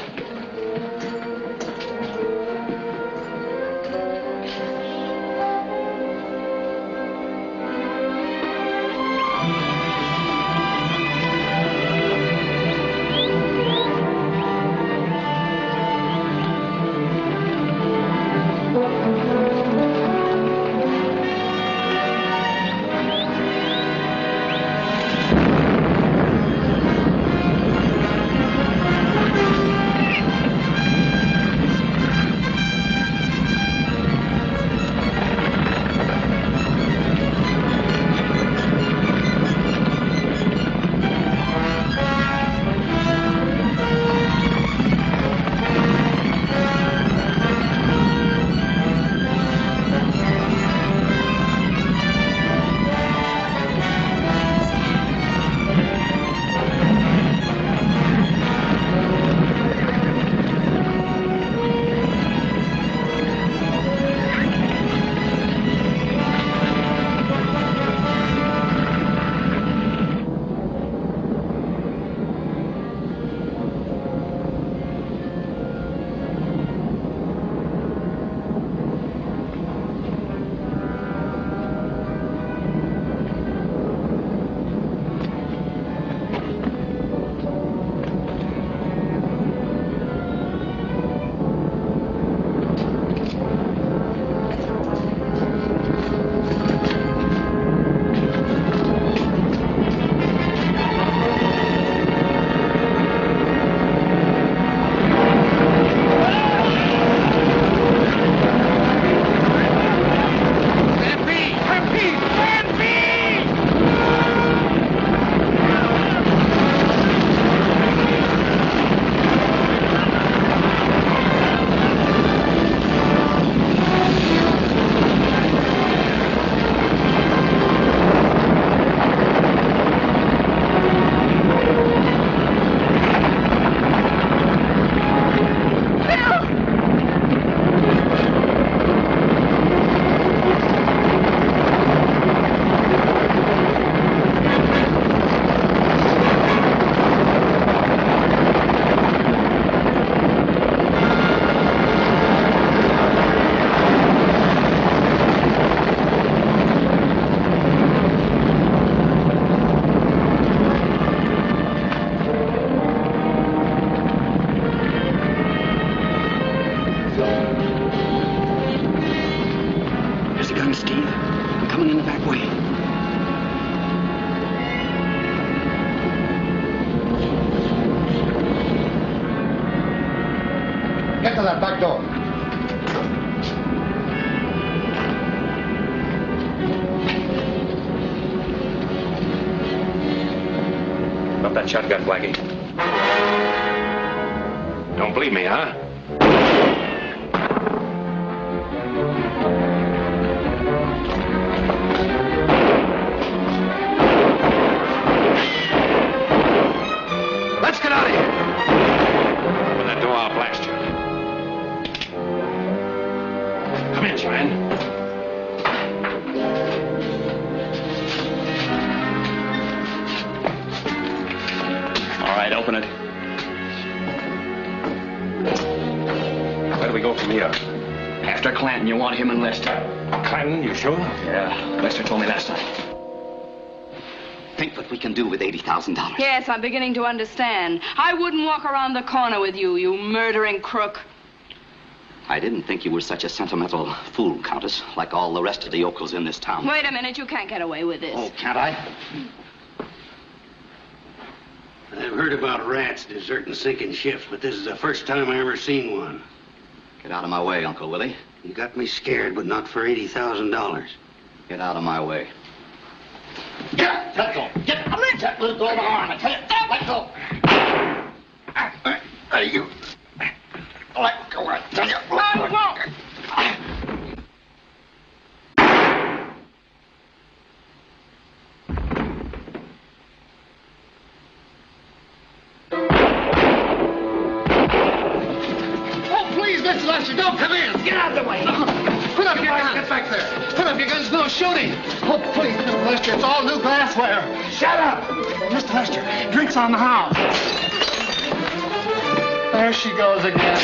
me, Steve. I'm coming in the back way. Get to that back door. Drop that shotgun, Blackie. Don't believe me, huh? Let's get out of here. Open that door, I'll blast you. Come in, Cheyenne. All right, open it. Where do we go from here? After Clanton, you want him and Lester. Clanton, you sure? Yeah, Lester told me last night. Think what we can do with $80,000. Yes, I'm beginning to understand. I wouldn't walk around the corner with you, you murdering crook. I didn't think you were such a sentimental fool, Countess, like all the rest of the yokels in this town. Wait a minute, you can't get away with this. Oh, can't I? I've heard about rats deserting sinking ships, but this is the first time I ever seen one. Get out of my way, Uncle Willie. You got me scared, but not for $80,000. Get out of my way. Get! Let go! Get! I'll let that little go of the arm. I tell you, let go! Hey, you. Let go, I tell you. No, you won't! Oh, please, Mr. Lester, don't come in. Get out of the way. Put up your guns. Get back there. Put up your guns. No shooting. Oh, please, Mr. Lester, it's all new glassware. Shut up. Mr. Lester, drinks on the house. There she goes again.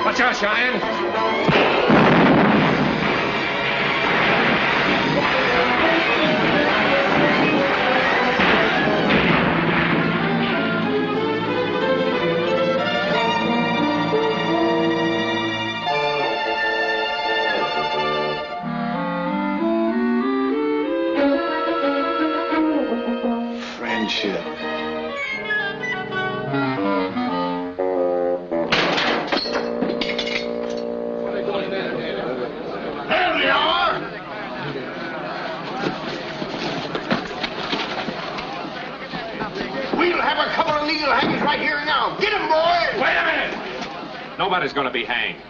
Watch out, Cheyenne. Friendship. There they are! We'll have a couple of legal hangings right here now. Get 'em, boys! Wait a minute! Nobody's going to be hanged.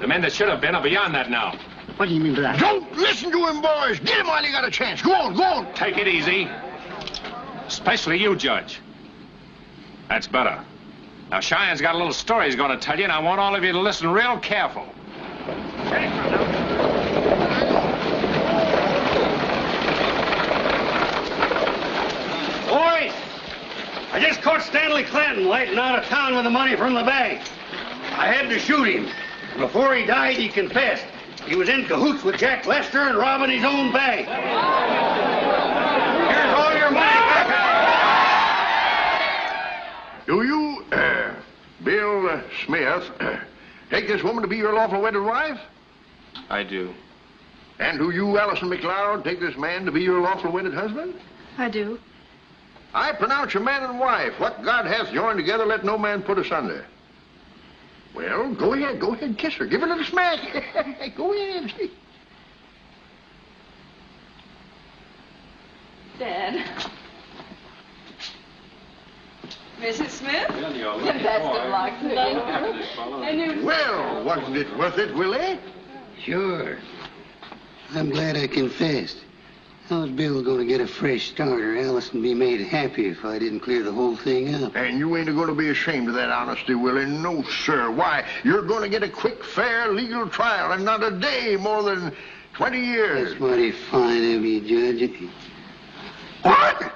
The men that should have been are beyond that now. What do you mean by that? Don't listen to him, boys. Get him while you got a chance. Go on, go on. Take it easy. Especially you, Judge. That's better. Now, Cheyenne's got a little story he's going to tell you, and I want all of you to listen real careful. Boys, I just caught Stanley Clanton lighting out of town with the money from the bank. I had to shoot him. Before he died, he confessed. He was in cahoots with Jack Lester and robbing his own bank. Here's all your money. Do you, Bill Smith, take this woman to be your lawful wedded wife? I do. And do you, Allison McLeod, take this man to be your lawful wedded husband? I do. I pronounce you man and wife. What God hath joined together, let no man put asunder. Well, go ahead, kiss her. Give her a little smack. Go ahead. Dad. Mrs. Smith? The best of luck to you. Well, wasn't it worth it, Willie? Sure. I'm glad I confessed. How's Bill going to get a fresh start, or Allison be made happy if I didn't clear the whole thing up? And you ain't going to be ashamed of that honesty, Willie. No, sir. Why, you're going to get a quick, fair, legal trial, and not a day more than 20 years. That's mighty fine of you, Judge. What?